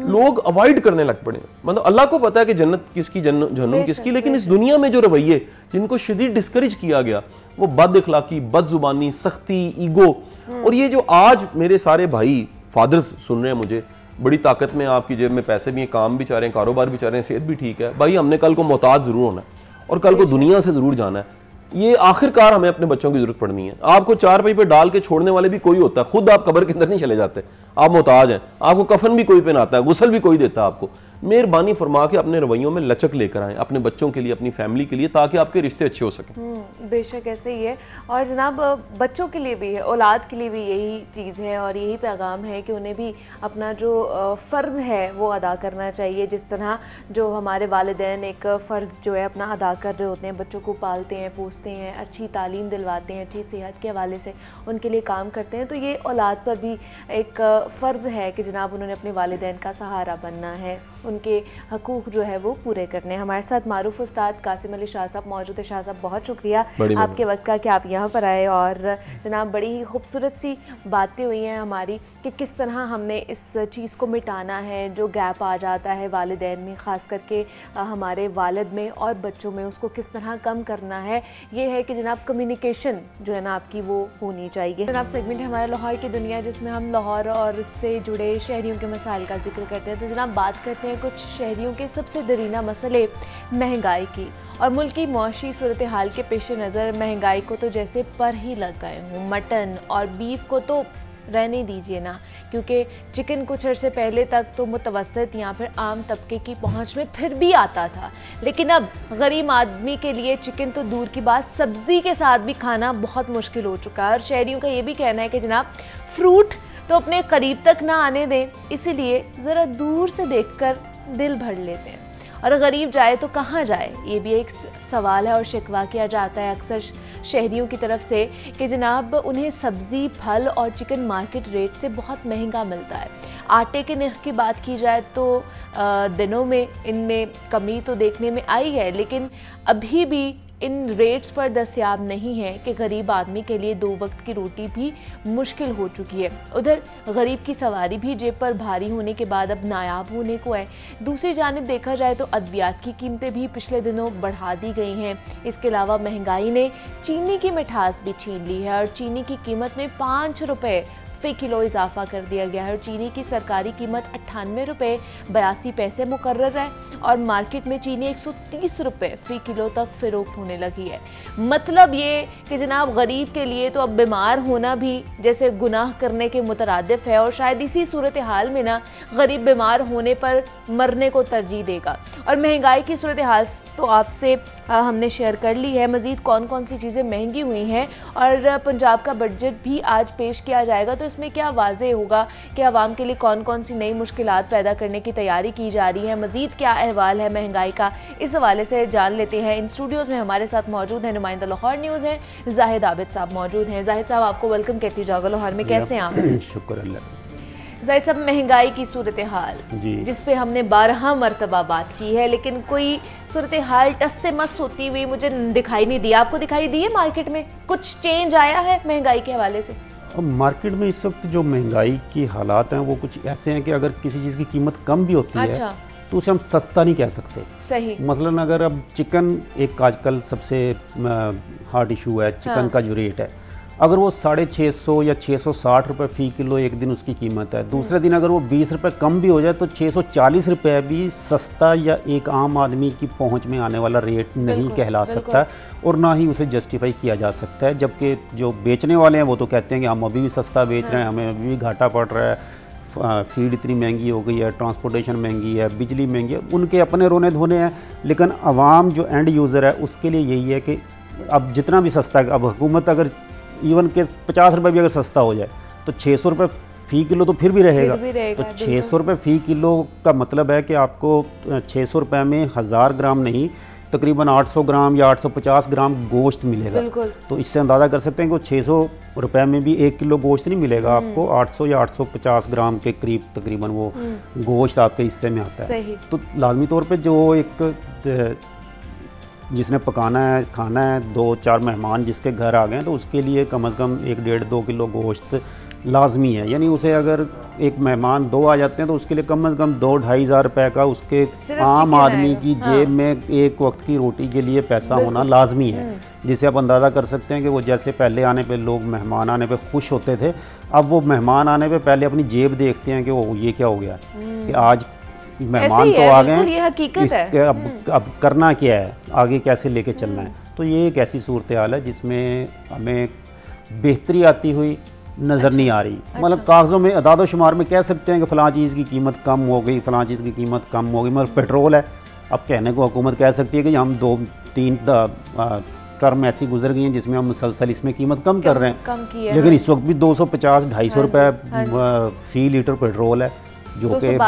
लोग अवॉइड करने लग पड़े। मतलब अल्लाह को पता है कि जन्नत किसकी, जहन्नुम किसकी, लेकिन इस दुनिया में जो रवैये जिनको शदीद डिस्करेज किया गया, वो बद अखलाकी, बद जुबानी, सख्ती, ईगो, और ये जो आज मेरे सारे भाई फादर्स सुन रहे हैं मुझे, बड़ी ताकत में, आपकी जेब में पैसे भी हैं, काम भी चाह रहे हैं, कारोबार भी चाह रहे हैं, सेहत भी ठीक है, भाई हमने कल को मोहताज जरूर होना है और कल को दुनिया से जरूर जाना है। ये आखिरकार हमें अपने बच्चों की जरूरत पड़नी है। आपको चारपाई पे डाल के छोड़ने वाले भी कोई होता है, खुद आप कब्र के अंदर नहीं चले जाते, आप मोहताज हैं, आपको कफन भी कोई पहनाता है, गुस्ल भी कोई देता है आपको। मेहरबानी फरमा के अपने रवैयों में लचक लेकर आएँ, अपने बच्चों के लिए, अपनी फैमिली के लिए, ताकि आपके रिश्ते अच्छे हो सकें। बेशक ऐसे ही है, और जनाब बच्चों के लिए भी है, औलाद के लिए भी यही चीज़ है और यही पैगाम है कि उन्हें भी अपना जो फ़र्ज़ है वो अदा करना चाहिए। जिस तरह जो हमारे वालिदैन एक फ़र्ज़ जो है अपना अदा कर रहे होते हैं, बच्चों को पालते हैं, पोसते हैं, अच्छी तालीम दिलवाते हैं, अच्छी सेहत के हवाले से उनके लिए काम करते हैं, तो ये औलाद पर भी एक फ़र्ज़ है कि जनाब उन्होंने अपने वालिदैन का सहारा बनना है, उनके हकूक़ जो है वो पूरे करने हैं। हमारे साथ मारूफ उस्ताद कासिम अली शाह साहब मौजूद है। शाह साहब बहुत शुक्रिया आपके वक्त का कि आप यहाँ पर आए, और जनाब बड़ी ही खूबसूरत सी बातें हुई हैं हमारी कि किस तरह हमने इस चीज़ को मिटाना है, जो गैप आ जाता है वालिदैन में, ख़ास करके हमारे वालिद में और बच्चों में, उसको किस तरह कम करना है। ये है कि जनाब कम्युनिकेशन जो है ना आपकी वो होनी चाहिए। जनाब सेगमेंट है हमारा लाहौर की दुनिया, जिसमें हम लाहौर और उससे जुड़े शहरियों के मसाइल का जिक्र करते हैं। तो जनाब बात करते हैं कुछ शहरियों के सबसे दरीना मसले महंगाई की, और मुल्क की मौशी सूरत हाल के पेश नज़र महंगाई को तो जैसे पर ही लग गए हूँ। मटन और बीफ को तो रहने दीजिए ना, क्योंकि चिकन कुछ अर्से पहले तक तो मुतवसत या फिर आम तबके की पहुंच में फिर भी आता था, लेकिन अब गरीब आदमी के लिए चिकन तो दूर की बात, सब्ज़ी के साथ भी खाना बहुत मुश्किल हो चुका है। और शहरियों का ये भी कहना है कि जनाब फ्रूट तो अपने करीब तक ना आने दें, इसीलिए ज़रा दूर से देखकर दिल भर लेते हैं, और गरीब जाए तो कहाँ जाए, ये भी एक सवाल है। और शिकवा किया जाता है अक्सर शहरियों की तरफ से कि जनाब उन्हें सब्ज़ी, फल और चिकन मार्केट रेट से बहुत महंगा मिलता है। आटे के नर्ख की बात की जाए तो दिनों में इनमें कमी तो देखने में आई है, लेकिन अभी भी इन रेट्स पर दस्तयाब नहीं है कि गरीब आदमी के लिए 2 वक्त की रोटी भी मुश्किल हो चुकी है। उधर गरीब की सवारी भी जेब पर भारी होने के बाद अब नायाब होने को है। दूसरी जानिब देखा जाए तो अद्वियात की कीमतें भी पिछले दिनों बढ़ा दी गई हैं। इसके अलावा महंगाई ने चीनी की मिठास भी छीन ली है, और चीनी की कीमत में 5 रुपये फ़ी किलो इजाफा कर दिया गया है, और चीनी की सरकारी कीमत 98 रुपये 82 पैसे मुकर्रर है, और मार्केट में चीनी 130 रुपये फ़ी किलो तक फ़रोख्त होने लगी है। मतलब ये कि जनाब गरीब के लिए तो अब बीमार होना भी जैसे गुनाह करने के मुतरादिफ है, और शायद इसी सूरत हाल में ना गरीब बीमार होने पर मरने को तरजीह देगा। और महंगाई की सूरत हाल तो आपसे हमने शेयर कर ली है, मज़ीद कौन कौन सी चीज़ें महंगी हुई हैं, और पंजाब का बजट भी आज पेश किया जाएगा, तो इसमें क्या वाज़े होगा कि आवाम के लिए कौन कौन सी नई मुश्किलात पैदा करने की तैयारी की जा रही है, मज़ीद क्या अहवाल है महंगाई का, इस हवाले से जान लेते हैं। इन स्टूडियोज़ में हमारे साथ मौजूद हैं नुमाइंदा लाहौर न्यूज़ हैं जाहिद आबिद साहब मौजूद हैं। जाहिद साहब आपको वेलकम कहती जाओगे लाहौर में, कैसे हैं आप? शुक्र अल्लाह। जाहिद साहब महंगाई की सूरत हाल जिस पे हमने 12 मरतबा बात की है, लेकिन कोई सूरत हाल टस से मस होती हुई मुझे दिखाई नहीं दी। आपको दिखाई दी है मार्केट में कुछ चेंज आया है महंगाई के हवाले से? मार्केट में इस वक्त जो महंगाई की हालात हैं वो कुछ ऐसे हैं कि अगर किसी चीज़ की कीमत कम भी होती है तो उसे हम सस्ता नहीं कह सकते। सही। मसलन अगर अब चिकन एक आजकल सबसे हार्ड इशू है, चिकन का जो रेट है, अगर वो 650 या 660 रुपये फ़ी किलो एक दिन उसकी कीमत है, दूसरे दिन अगर वो 20 रुपये कम भी हो जाए तो 640 रुपये भी सस्ता या एक आम आदमी की पहुंच में आने वाला रेट नहीं कहला सकता है, और ना ही उसे जस्टिफाई किया जा सकता है। जबकि जो बेचने वाले हैं वो तो कहते हैं कि हम अभी भी सस्ता बेच रहे हैं, हमें अभी भी घाटा पड़ रहा है, फीड इतनी महंगी हो गई है, ट्रांसपोर्टेशन महंगी है, बिजली महंगी है, उनके अपने रोने धोने हैं। लेकिन आवाम जो एंड यूज़र है उसके लिए यही है कि अब जितना भी सस्ता है, अब हुकूमत अगर इवन के 50 रुपये भी अगर सस्ता हो जाए तो 600 रुपये फ़ी किलो तो फिर भी रहेगा। तो 600 रुपये फ़ी किलो का मतलब है कि आपको 600 रुपये में 1000 ग्राम नहीं, तकरीबन 800 ग्राम या 850 ग्राम गोश्त मिलेगा। तो इससे अंदाज़ा कर सकते हैं कि 600 रुपये में भी 1 किलो गोश्त नहीं मिलेगा आपको, 800 या 850 ग्राम के करीब तकरीबन वो गोश्त आपके हिस्से में आता है। तो लाजमी तौर पे जो एक जिसने पकाना है, खाना है, 2-4 मेहमान जिसके घर आ गए हैं, तो उसके लिए कम से कम 1-1.5-2 किलो गोश्त लाजमी है। यानी उसे अगर एक मेहमान 2 आ जाते हैं तो उसके लिए कम से कम 2-2.5 हज़ार रुपये का उसके आम आदमी की जेब में एक वक्त की रोटी के लिए पैसा होना लाजमी है, जिसे आप अंदाज़ा कर सकते हैं कि वो जैसे पहले आने पे लोग मेहमान आने पे खुश होते थे, अब वो मेहमान आने पे पहले अपनी जेब देखते हैं कि वो ये क्या हो गया कि आज मेहमान तो आ गए, ये हकीकत है। अब करना क्या है, आगे कैसे लेके चलना है। तो ये एक ऐसी सूरत हाल है जिसमें हमें बेहतरी आती हुई नज़र नहीं आ रही। मतलब कागज़ों में अदाद शुमार में कह सकते हैं कि फ़लाँ चीज़ की कीमत कम हो गई, फ़लाँ चीज़ की कीमत कम हो गई। मतलब पेट्रोल है, अब कहने को हुकूमत कह सकती है कि हम 2-3 टर्म ऐसी गुजर गई हैं जिसमें हम मुसलसल इसमें कीमत कम कर रहे हैं, लेकिन इस वक्त भी 250-250 रुपये फ़ी लीटर पेट्रोल है, जो कि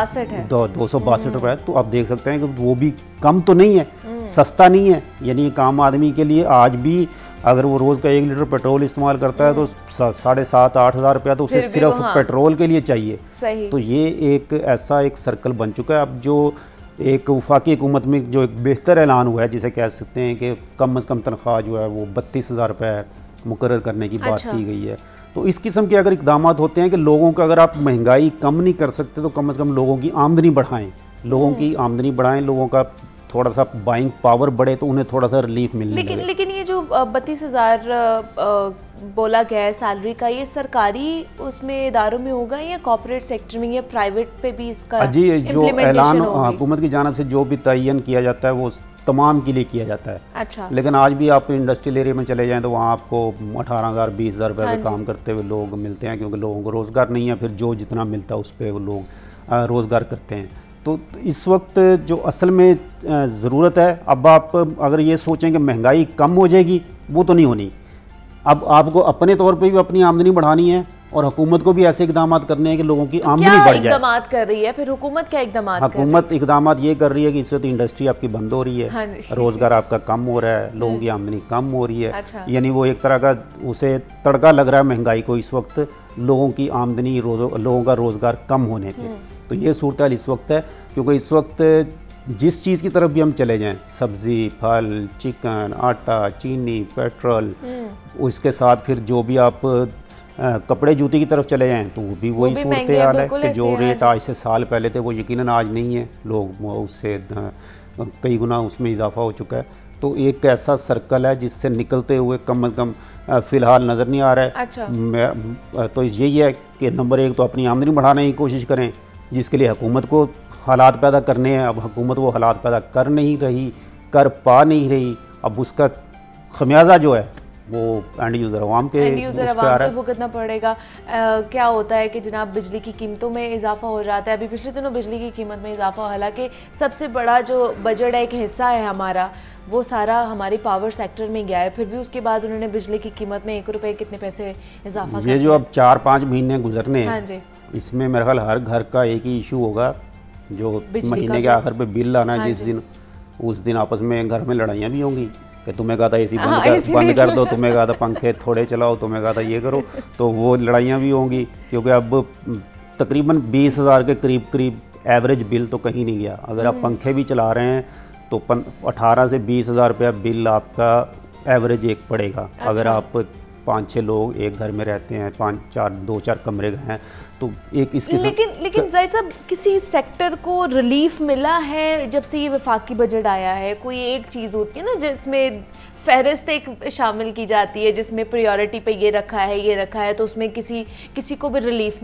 262 रुपये है। तो आप देख सकते हैं कि वो भी कम तो नहीं है, सस्ता नहीं है। यानी एक आम आदमी के लिए आज भी अगर वो रोज़ का 1 लीटर पेट्रोल इस्तेमाल करता है तो 7,500-8 हज़ार रुपया तो उसे सिर्फ पेट्रोल के लिए चाहिए। सही। तो ये एक ऐसा एक सर्कल बन चुका है। अब जो एक वफाकी हुकूमत में जो एक बेहतर ऐलान हुआ है, जिसे कह सकते हैं कि कम से कम तनख्वाह जो है वो 32,000 रुपये मुकर्रर करने की बात की गई है। तो इस किस्म के अगर इक़दाम होते हैं कि लोगों का, अगर आप महंगाई कम नहीं कर सकते तो कम से कम लोगों की आमदनी बढ़ाएं, लोगों की आमदनी बढ़ाएं, लोगों का थोड़ा सा बाइंग पावर बढ़े तो उन्हें थोड़ा सा रिलीफ मिलने लगे। लेकिन ये जो 32,000 बोला गया है सैलरी का, ये सरकारी उसमें इदारों में होगा या कॉर्पोरेट सेक्टर में या प्राइवेट पे भी इसका जी जो ऐलान हुकूमत की जानिब से जो भी तयन किया जाता है वो तमाम के लिए किया जाता है। अच्छा। लेकिन आज भी आप इंडस्ट्रियल एरिया में चले जाएं तो वहाँ आपको 18,000-20,000 रुपये में काम करते हुए लोग मिलते हैं, क्योंकि लोगों को रोज़गार नहीं है, फिर जो जितना मिलता है उस पर वो लोग रोज़गार करते हैं। तो इस वक्त जो असल में ज़रूरत है, अब आप अगर ये सोचें कि महंगाई कम हो जाएगी, वो तो नहीं होनी। अब आपको अपने तौर पे भी अपनी आमदनी बढ़ानी है और हुकूमत को भी ऐसे इकदाम करने हैं कि लोगों की आमदनी बढ़ जाए। इकदाम कर रही है फिर हुकूमत, क्या इकदाम? हुकूमत इकदाम ये कर रही है कि इससे तो इंडस्ट्री आपकी बंद हो रही है, रोज़गार आपका कम हो रहा है, लोगों की आमदनी कम हो रही है। अच्छा। यानी वो एक तरह का उसे तड़का लग रहा है महंगाई को इस वक्त, लोगों की आमदनी, लोगों का रोज़गार कम होने पर। तो ये सूरत हाल इस वक्त है, क्योंकि इस वक्त जिस चीज़ की तरफ भी हम चले जाएं, सब्ज़ी, फल, चिकन, आटा, चीनी, पेट्रोल, उसके साथ फिर जो भी आप कपड़े जूते की तरफ चले जाएं तो वो भी वही सूरत हाल है कि जो रेट आज से साल पहले थे वो यकीनन आज नहीं है, लोग उससे कई गुना उसमें इजाफा हो चुका है। तो एक ऐसा सर्कल है जिससे निकलते हुए कम से कम फ़िलहाल नज़र नहीं आ रहा है। अच्छा। तो यही है कि नंबर 1 तो अपनी आमदनी बढ़ाने की कोशिश करें, जिसके लिए हुकूमत को हालात पैदा करने हैं। अब हुकूमत वो हालात पैदा कर नहीं रही, कर पा नहीं रही, अब उसका खमियाजा जो है वो एंड यूज़र अवाम के भुगतना पड़ेगा। क्या होता है कि जनाब बिजली की कीमतों में इजाफा हो जाता है। अभी पिछले दिनों बिजली की कीमत में इजाफा, हालांकि सबसे बड़ा जो बजट है, एक हिस्सा है हमारा, वो सारा हमारी पावर सेक्टर में गया है, फिर भी उसके बाद उन्होंने बिजली की कीमत में 1 रुपये कितने पैसे इजाफा ये जो अब 4-5 महीने गुजरने हैं, हाँ जी, इसमें मेरे ख्याल हर घर का एक ही इशू होगा, जो महीने के आखिर पे बिल आना है जिस दिन, उस दिन आपस में घर में लड़ाइयाँ भी होंगी कि तुम्हें कहा था एसी बंद कर दो, तुम्हें कहा था पंखे थोड़े चलाओ, तुम्हें कहा था ये करो। तो वो लड़ाइयाँ भी होंगी, क्योंकि अब तकरीबन 20,000 के करीब एवरेज बिल तो कहीं नहीं गया। अगर आप पंखे भी चला रहे हैं तो 18 से 20,000 रुपया बिल आपका एवरेज एक पड़ेगा। अच्छा। अगर आप 5-6 लोग एक घर में रहते हैं, 2-4 कमरे हैं, तो एक इसके लेकिन जाहिद साहब, किसी सेक्टर को रिलीफ मिला है जब से ये वफाकी बजट आया है? कोई एक चीज़ होती है ना जिसमें फहरिस्त एक शामिल की जाती है, जिसमें प्रायोरिटी पे ये रखा है, ये रखा है, तो उसमें किसी को भी रिलीफ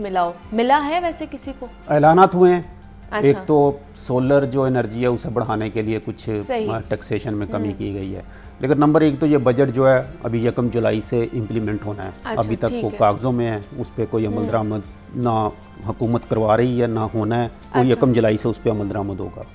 मिला है वैसे किसी को? ऐलानात हुए हैं। अच्छा। एक तो सोलर जो एनर्जी है उसे बढ़ाने के लिए कुछ टैक्सेशन में कमी की गई है, लेकिन नंबर 1 तो ये बजट जो है अभी 1 जुलाई से इम्प्लीमेंट होना है। अच्छा, अभी तक वो कागज़ों में है, उस पर कोई अमल दरामद ना हुकूमत करवा रही है ना होना है, कोई 1 जुलाई से उस पर अमल दरामद होगा।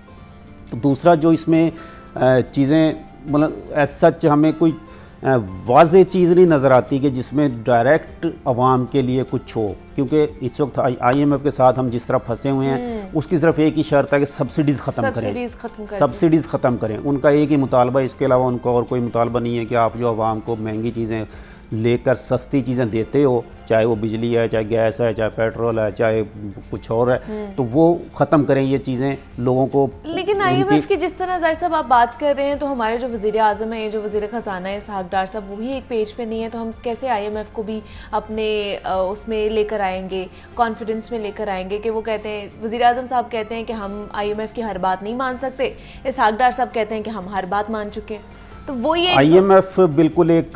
तो दूसरा जो इसमें चीज़ें, मतलब सच हमें कोई वाज़े चीज़ नहीं नज़र आती कि जिसमें डायरेक्ट आवाम के लिए कुछ हो, क्योंकि इस वक्त IMF के साथ हम जिस तरह फंसे हुए हैं, उसकी सिर्फ एक ही शर्त है कि सब्सिडीज़ ख़त्म करें, सब्सिडीज़ ख़त्म करें। उनका एक ही मुतालबा, इसके अलावा उनका और कोई मुतालबा नहीं है कि आप जो आवाम को महंगी चीज़ें लेकर सस्ती चीज़ें देते हो, चाहे वो बिजली है, चाहे गैस है, चाहे पेट्रोल है, चाहे कुछ और है, तो वो ख़त्म करें ये चीज़ें लोगों को। लेकिन IMF की जिस तरह जाहिर साहब आप बात कर रहे हैं, तो हमारे जो वज़ीर आज़म है, जो वज़ीर ख़जाना है इसहाक डार साहब, वही एक पेज पे नहीं है, तो हम कैसे IMF को भी अपने उसमें लेकर आएंगे, कॉन्फिडेंस में लेकर आएंगे कि वो कहते हैं, वज़ीर आज़म साहब कहते हैं कि हम IMF की हर बात नहीं मान सकते, इसहाक डार साहब कहते हैं कि हम हर बात मान चुके हैं। तो वो ये IMF बिल्कुल एक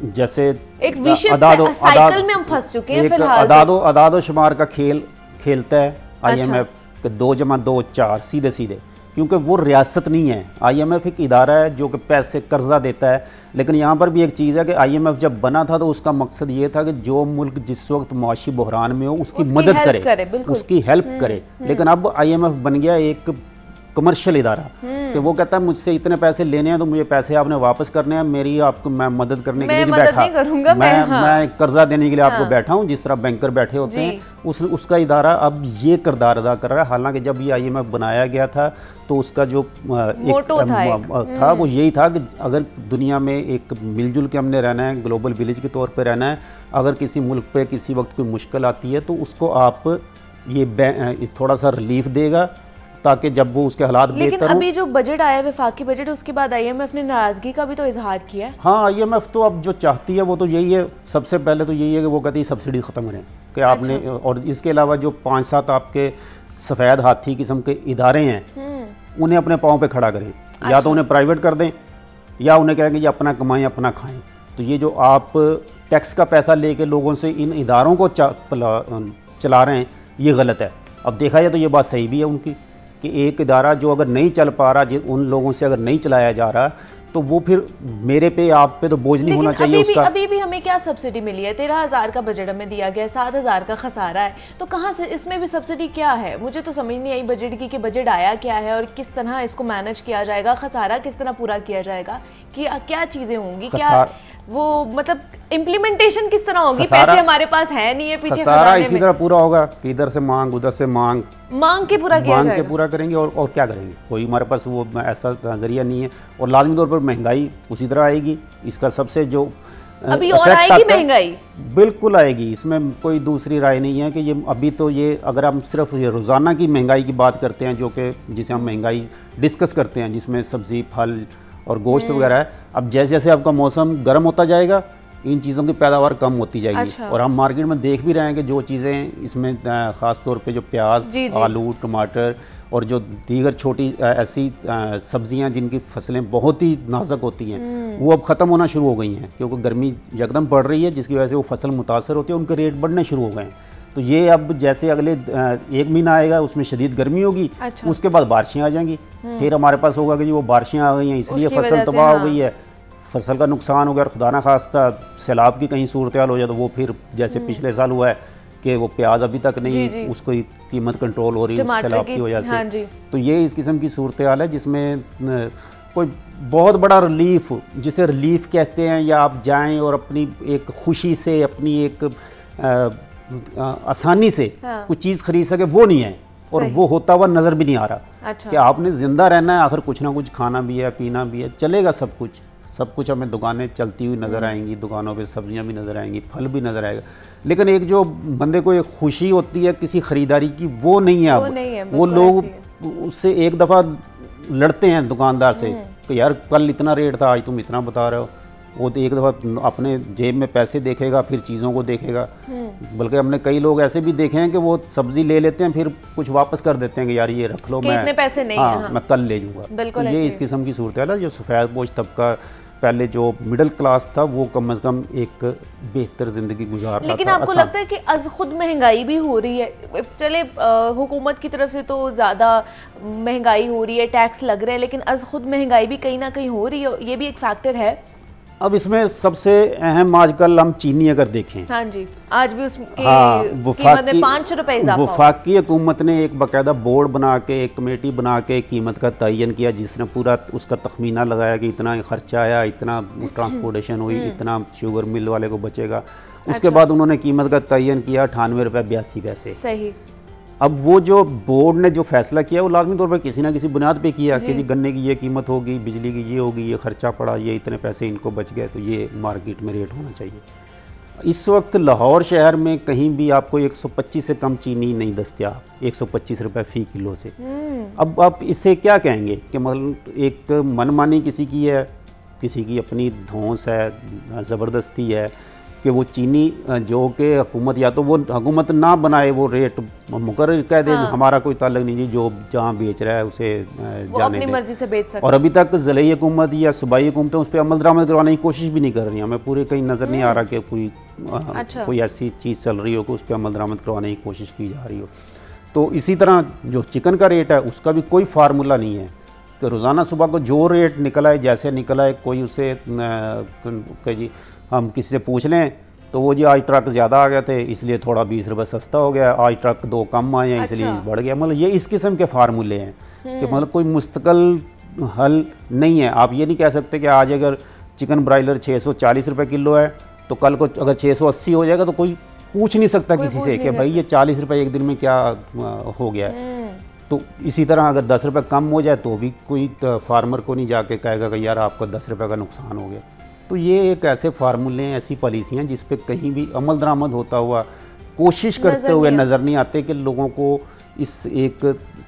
जैसे एक विशेष साइकिल में हम फंस चुके हैं फिलहाल। अदादो शुमार का खेल खेलता है IMF के 2 + 2 4 सीधे सीधे, क्योंकि वो रियासत नहीं है। IMF एक इदारा है जो कि पैसे कर्जा देता है। लेकिन यहाँ पर भी एक चीज़ है कि IMF जब बना था तो उसका मकसद ये था कि जो मुल्क जिस वक्त मुआशी बहरान में हो उसकी मदद करे, उसकी हेल्प करे। लेकिन अब IMF बन गया एक कमर्शियल इदारा कि वो कहता है मुझसे इतने पैसे लेने हैं तो मुझे पैसे आपने वापस करने हैं, मेरी आपको मैं मदद करने के लिए नहीं बैठा, मैं कर्जा देने के लिए आपको बैठा हूँ, जिस तरह बैंकर बैठे होते हैं उसका इदारा अब ये किरदार अदा कर रहा है। हालांकि जब ये IMF बनाया गया था तो उसका जो था वो यही था कि अगर दुनिया में एक मिलजुल के हमने रहना है, ग्लोबल विलेज के तौर पर रहना है, अगर किसी मुल्क पे किसी वक्त कोई मुश्किल आती है तो उसको आप ये थोड़ा सा रिलीफ देगा ताकि जब वो उसके हालात बेहतर हों। लेकिन अभी जो बजट आया है वफाकी बजट, उसके बाद IMF ने नाराज़गी का भी तो इजहार किया है। हाँ, IMF तो अब जो चाहती है वो तो यही है, सबसे पहले तो यही है कि वो कहती है सब्सिडी ख़त्म करें कि आपने। और इसके अलावा जो 5-7 आपके सफ़ेद हाथी किस्म के इदारे हैं उन्हें अपने पाँव पे खड़ा करें। या तो उन्हें प्राइवेट कर दें या उन्हें कहेंगे ये अपना कमाएं अपना खाएं। तो ये जो आप टैक्स का पैसा लेके लोगों से इन इदारों को चला रहे हैं ये गलत है। अब देखा जाए तो ये बात सही भी है उनकी कि एक इदारा जो अगर नहीं चल पा रहा, उन लोगों से अगर नहीं चलाया जा रहा, तो वो फिर मेरे पे आप पे तो बोझ नहीं होना चाहिए उसका। अभी भी हमें क्या सब्सिडी मिली है? 13,000 का बजट हमें दिया गया है, 7,000 का खसारा है, तो कहाँ से इसमें भी सब्सिडी क्या है? मुझे तो समझ नहीं आई बजट की कि बजट आया क्या है और किस तरह इसको मैनेज किया जाएगा, खसारा किस तरह पूरा किया जाएगा, कि क्या चीज़ें होंगी, क्या वो मतलब इम्प्लीमेंटेशन किस तरह होगी? पैसे हमारे पास है नहीं है, पीछे खसारा इसी तरह पूरा होगा कि इधर से मांग उधर से मांग के पूरा किया जाएगा, मांग के पूरा करेंगे और क्या करेंगे? कोई हमारे पास वो ऐसा नजरिया नहीं है। और लाजमी तौर पर महंगाई उसी तरह आएगी। इसका सबसे जो अभी और आएगी महंगाई, बिल्कुल आएगी, इसमें कोई दूसरी राय नहीं है कि ये अभी तो ये अगर हम सिर्फ ये रोज़ाना की महंगाई की बात करते हैं, जो कि जिसे हम महंगाई डिस्कस करते हैं, जिसमें सब्ज़ी फल और गोश्त वगैरह है, अब जैसे जैसे आपका मौसम गर्म होता जाएगा इन चीज़ों की पैदावार कम होती जाएगी। अच्छा। और हम मार्केट में देख भी रहे हैं कि जो चीज़ें इसमें ख़ास तौर पे जो प्याज, आलू, टमाटर और जो दीगर छोटी ऐसी सब्जियां जिनकी फसलें बहुत ही नाजुक होती हैं वो अब ख़त्म होना शुरू हो गई हैं, क्योंकि गर्मी यकदम पड़ रही है जिसकी वजह से वो फसल मुतासर होती है, उनके रेट बढ़ने शुरू हो गए हैं। तो ये अब जैसे अगले 1 महीना आएगा उसमें शदीद गर्मी होगी। अच्छा। उसके बाद बारिशें आ जाएंगी, फिर हमारे पास होगा कि वो बारिशें आ गई हैं इसलिए फसल तबाह हो गई है, फसल का नुकसान हो गया। और खुदा न खास्ता सैलाब की कहीं सूरत हाल हो जाए तो वो फिर जैसे पिछले साल हुआ है कि वो प्याज अभी तक नहीं उसको कीमत कंट्रोल हो रही है सैलाब की वजह से। तो ये इस किस्म की सूरत हाल है जिसमें कोई बहुत बड़ा रिलीफ, जिसे रिलीफ कहते हैं, या आप जाएं और अपनी एक खुशी से अपनी एक आसानी से कुछ चीज़ खरीद सके, वो नहीं है। और वो होता हुआ नज़र भी नहीं आ रहा। अच्छा। कि आपने ज़िंदा रहना है, आखिर कुछ ना कुछ खाना भी है, पीना भी है, चलेगा सब कुछ हमें दुकानें चलती हुई नज़र आएंगी, दुकानों पे सब्जियां भी नज़र आएंगी, फल भी नज़र आएगा। लेकिन एक जो बंदे को एक खुशी होती है किसी ख़रीदारी की, वो नहीं है अब। वो लोग उससे एक दफ़ा लड़ते हैं दुकानदार से कि यार कल इतना रेट था, आज तुम इतना बता रहे हो। वो तो एक दफ़ा अपने जेब में पैसे देखेगा फिर चीज़ों को देखेगा। बल्कि हमने कई लोग ऐसे भी देखे हैं कि वो सब्ज़ी ले लेते हैं फिर कुछ वापस कर देते हैं कि यार ये रख लो, मैं इतने पैसे नहीं हाँ, मैं कल ले जाऊँगा। तो ये इस किस्म की सूरत है। जो सफ़ेद पोश तबका पहले जो मिडिल क्लास था वो कम अज़ कम एक बेहतर ज़िंदगी गुजार रहा था। लेकिन आपको लगता है कि अज़ खुद महंगाई भी हो रही है? चले हुकूमत की तरफ से तो ज़्यादा महंगाई हो रही है, टैक्स लग रहे हैं, लेकिन अज़ खुद महंगाई भी कहीं ना कहीं हो रही है, ये भी एक फैक्टर है। अब इसमें सबसे अहम आजकल हम चीनी अगर देखें, हाँ जी, आज भी उसकी कीमत में 5 रुपए इजाफा। वफाकी हुकूमत ने एक बाकायदा बोर्ड बना के, एक कमेटी बना के कीमत का तयन किया, जिसने पूरा उसका तखमीना लगाया कि इतना खर्चा आया, इतना ट्रांसपोर्टेशन हुई, इतना शुगर मिल वाले को बचेगा। उसके बाद उन्होंने कीमत का तयन किया 98 रुपये 82 पैसे। सही। अब वो जो बोर्ड ने जो फैसला किया वो लाजमी तौर पर किसी ना किसी बुनियाद पे किया कि जी गन्ने की ये कीमत होगी, बिजली की ये होगी, ये खर्चा पड़ा, ये इतने पैसे इनको बच गए, तो ये मार्केट में रेट होना चाहिए। इस वक्त लाहौर शहर में कहीं भी आपको 125 से कम चीनी नहीं दस्तियाब, 125 रुपये फ़ी किलो से। अब आप इससे क्या कहेंगे कि मतलब एक मनमानी किसी की है, किसी की अपनी धौंस है, ज़बरदस्ती है कि वो चीनी जो कि हुकूमत या तो वो हुकूमत ना बनाए, वो रेट मुकर्रर कह दे, हमारा कोई ताल्लुक नहीं जी, जो जहाँ बेच रहा है उसे जाने अपनी मर्जी से बेच सकते। और अभी तक ज़िले हुकूमत या सूबाई हुकूमतें उस पर अमल दरामद करवाने की कोशिश भी नहीं कर रही हैं। हमें पूरे कहीं नज़र नहीं आ रहा कि कोई ऐसी चीज़ चल रही हो कि उस पर अमल दरामद करवाने की कोशिश की जा रही हो। तो इसी तरह जो चिकन का रेट है उसका भी कोई फार्मूला नहीं है कि रोज़ाना सुबह को जो रेट निकला है, जैसे निकला है, कोई उसे कह जी हम किसी से पूछ लें तो वो जी आज ट्रक ज़्यादा आ गए थे इसलिए थोड़ा 20 रुपये सस्ता हो गया, आज ट्रक 2 कम आए हैं इसलिए बढ़ गया। मतलब ये इस किस्म के फार्मूले हैं कि मतलब कोई मुस्तकिल हल नहीं है। आप ये नहीं कह सकते कि आज अगर चिकन ब्रायलर 640 रुपये किलो है तो कल को अगर 680 हो जाएगा तो कोई पूछ नहीं सकता किसी से कि भाई ये 40 रुपये एक दिन में क्या हो गया है। तो इसी तरह अगर 10 रुपये कम हो जाए तो भी कोई फार्मर को नहीं जाके कहेगा कि यार आपको 10 रुपये का नुकसान हो गया। तो ये एक ऐसे फार्मूले हैं, ऐसी पॉलिसियाँ जिस पे कहीं भी अमल दरामद होता हुआ कोशिश करते हुए नज़र नहीं आते कि लोगों को इस एक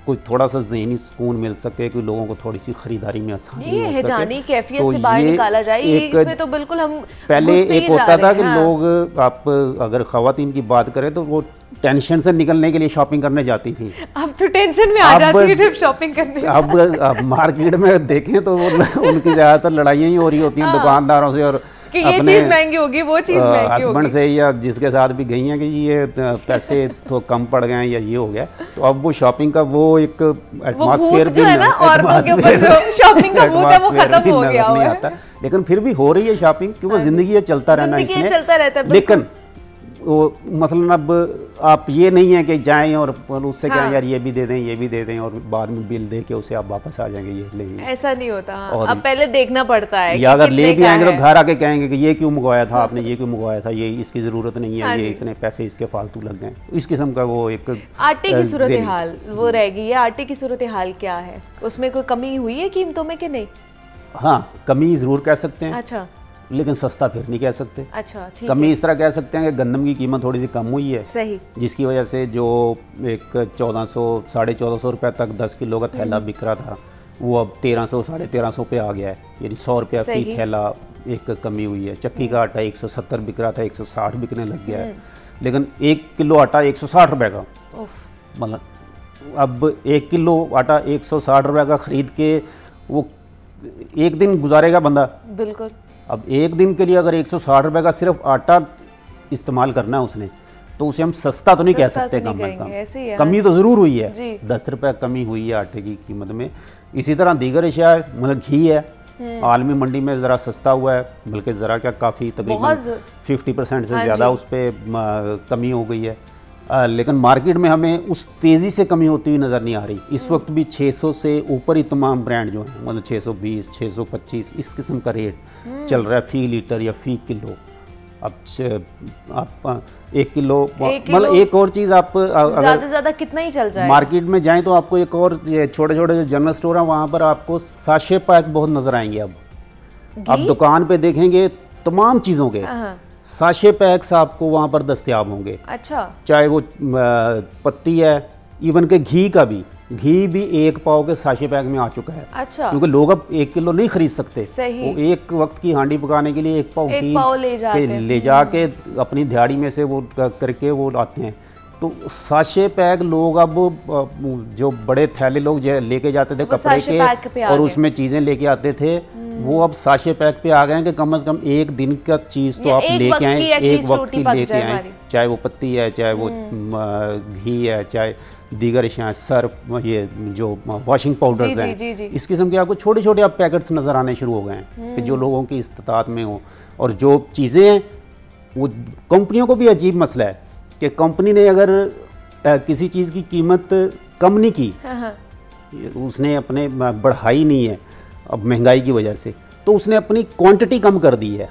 कोई थोड़ा सा ज़हनी सुकून मिल सके, कि लोगों को थोड़ी सी ख़रीदारी में आसानी हो सके। हेजानी कैफियत तो से बाहर निकाला जाए, इसमें तो बिल्कुल हम पहले एक होता था कि लोग, आप अगर ख़वातीन की बात करें तो वो टेंशन से निकलने के लिए शॉपिंग करने जाती थी। अब तो टेंशन में आ जाती है जब शॉपिंग करने। अब मार्केट में देखें तो उनकी ज़्यादातर लड़ाइयाँ ही हो रही होती हैं दुकानदारों से और कि ये चीज़ महंगी होगी, वो चीज़ महंगी होगी, हस्बैंड से या जिसके साथ भी गई हैं कि ये पैसे तो कम पड़ गए हैं या ये हो गया। तो अब वो शॉपिंग का वो एक एटमॉस्फेयर जो है ना, औरतों के ऊपर जो शॉपिंग का भूत है वो खत्म हो गया है। लेकिन फिर भी हो रही है शॉपिंग, क्योंकि जिंदगी है, चलता रहना इसमें चलता रहता है। लेकिन वो मसलन अब आप ये नहीं है कि जाएं और उससे क्या यार ये भी दे दें, ये भी दे दें, और बाद में बिल दे के उसे आप वापस आ जाएंगे, ये ले, ऐसा नहीं होता। और अब पहले देखना पड़ता है, या अगर ले भी आएंगे तो घर आके कहेंगे कि ये क्यों मंगवाया था आपने, ये क्यों मंगवाया था, ये इसकी ज़रूरत नहीं है, ये इतने पैसे इसके फालतू लग गए। इस किस्म का वो एक आटे की सूरत हाल वो रहेगी। ये आटे की सूरत हाल क्या है, उसमें कोई कमी हुई है कीमतों में कि नहीं? हाँ, कमी ज़रूर कह सकते हैं। अच्छा, लेकिन सस्ता फिर नहीं कह सकते। अच्छा, ठीक कमी इस तरह कह सकते हैं कि गंदम की कीमत थोड़ी सी कम हुई है, सही, जिसकी वजह से जो एक 1400 साढ़े 1400 रुपये तक 10 किलो का थैला बिक रहा था वो अब 1300 साढ़े 1300 पे आ गया है, यानी 100 रुपये फी थैला एक कमी हुई है। चक्की का आटा 170 बिक रहा था, 160 बिकने लग गया है। लेकिन 1 किलो आटा 160 रुपये का, मतलब अब 1 किलो आटा 160 रुपये का ख़रीद के वो एक दिन गुजारेगा बंदा? बिल्कुल। अब एक दिन के लिए अगर 160 रुपये का सिर्फ आटा इस्तेमाल करना है उसने, तो उसे हम सस्ता तो नहीं कह सकते, कम से कम कमी तो ज़रूर हुई है, 10 रुपये कमी हुई है आटे की कीमत में। इसी तरह दीगर अशिया, मतलब घी है, आलमी मंडी में ज़रा सस्ता हुआ है, बल्कि ज़रा क्या काफ़ी तकरीबन 50% से ज़्यादा उस पर कमी हो गई है। लेकिन मार्केट में हमें उस तेज़ी से कमी होती हुई नज़र नहीं आ रही। इस वक्त भी 600 से ऊपर ही तमाम ब्रांड जो हैं, मतलब 620, 625 इस किस्म का रेट चल रहा है फ़ी लीटर या फ़ी किलो। अब आप 1 किलो मतलब एक और चीज़ आप ज़्यादा से ज़्यादा कितना ही चल जाए, मार्केट में जाएं तो आपको एक और छोटे छोटे जो जनरल स्टोर हैं वहाँ पर आपको साशे पैक बहुत नज़र आएंगे। अब आप दुकान पे देखेंगे तमाम चीज़ों के साशे पैक्स आपको वहाँ पर दस्तयाब होंगे। अच्छा, चाहे वो पत्ती है, इवन के घी का भी, घी भी 1 पाव के साशे पैक में आ चुका है। अच्छा, क्योंकि लोग अब 1 किलो नहीं खरीद सकते, वो एक वक्त की हांडी पकाने के लिए 1 पाव घी ले जाके अपनी दिहाड़ी में से वो करके वो लाते हैं। तो साशे पैक लोग अब जो बड़े थैले लोग लेके जाते थे कपड़े के और उसमें चीज़ें लेके आते थे, वो अब साशे पैक पे आ गए हैं कि कम से कम एक दिन का चीज़ तो आप लेके आए, एक वक्त की लेके आए, चाहे वो पत्ती है, चाहे वो घी है, चाहे दीगर अशिया, सर्फ, ये जो वॉशिंग पाउडर्स हैं, इस किस्म के आपको छोटे छोटे आप पैकेट्स नज़र आने शुरू हो गए हैं कि जो लोगों की इस्तात में हो। और जो चीज़ें हैं वो कंपनियों को भी अजीब मसला है कि कंपनी ने अगर किसी चीज़ की कीमत कम नहीं की, उसने अपने बढ़ाई नहीं है अब महंगाई की वजह से, तो उसने अपनी क्वांटिटी कम कर दी है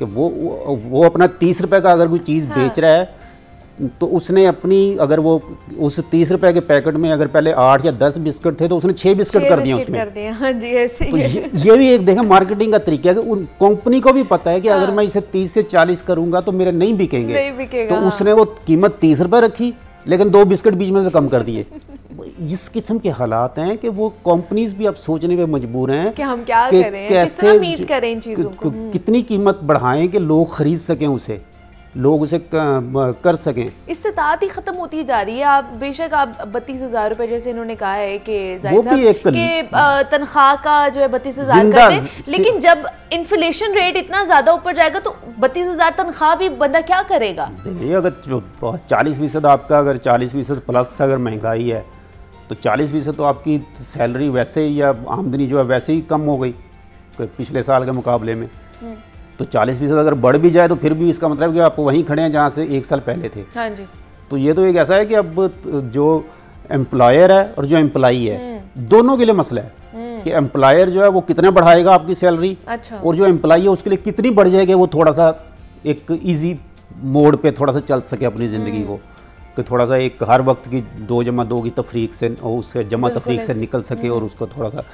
कि वो अपना 30 रुपये का अगर कोई चीज़ बेच रहा है तो उसने अपनी, अगर वो उस 30 रुपए के पैकेट में अगर पहले 8 या 10 बिस्किट थे तो उसने 6 बिस्किट कर दिए उसमें। कर दिए, हाँ जी, ऐसे तो ये भी एक देखें मार्केटिंग का तरीका है कि उन कंपनी को भी पता है कि अगर मैं इसे 30 से 40 करूंगा तो मेरे नहीं बिकेंगे, तो उसने वो कीमत 30 रुपए रखी लेकिन 2 बिस्किट बीच में से कम कर दिए। इस किस्म के हालात हैं कि वो कंपनीज भी अब सोचने पे मजबूर हैं कि हम क्या करें, कैसे मीट करें इन चीजों को, कितनी कीमत बढ़ाएं कि लोग खरीद सकें उसे, लोग उसे कर सकें। इस्तिताअत ही खत्म होती जा रही है। आप बेशक आप 32,000 रुपए जैसे इन्होंने कहा है कि जाहिद साहब कि तनख्वाह का जो है 32,000 कर दें, लेकिन जब इन्फ्लेशन रेट इतना ज्यादा ऊपर जाएगा तो 32,000 तनख्वाह भी बंदा क्या करेगा? अगर 40% आपका, अगर 40% प्लस अगर महंगाई है तो 40% तो आपकी सैलरी वैसे ही या आमदनी जो है वैसे ही कम हो गई पिछले साल के मुकाबले में। तो 40% अगर बढ़ भी जाए तो फिर भी इसका मतलब कि आप वहीं खड़े हैं जहाँ से 1 साल पहले थे। हाँ जी। तो ये तो एक ऐसा है कि अब जो एम्प्लॉयर है और जो एम्प्लॉई है दोनों के लिए मसला है कि एम्प्लॉयर जो है वो कितना बढ़ाएगा आपकी सैलरी, अच्छा, और जो एम्प्लॉई है उसके लिए कितनी बढ़ जाएगी, वो थोड़ा सा एक ईजी मोड पे थोड़ा सा चल सके अपनी ज़िंदगी को, कि थोड़ा सा एक हर वक्त की 2 जमा 2 की तफरीक से और उससे जमा तफरीक से निकल सके और उसको थोड़ा सा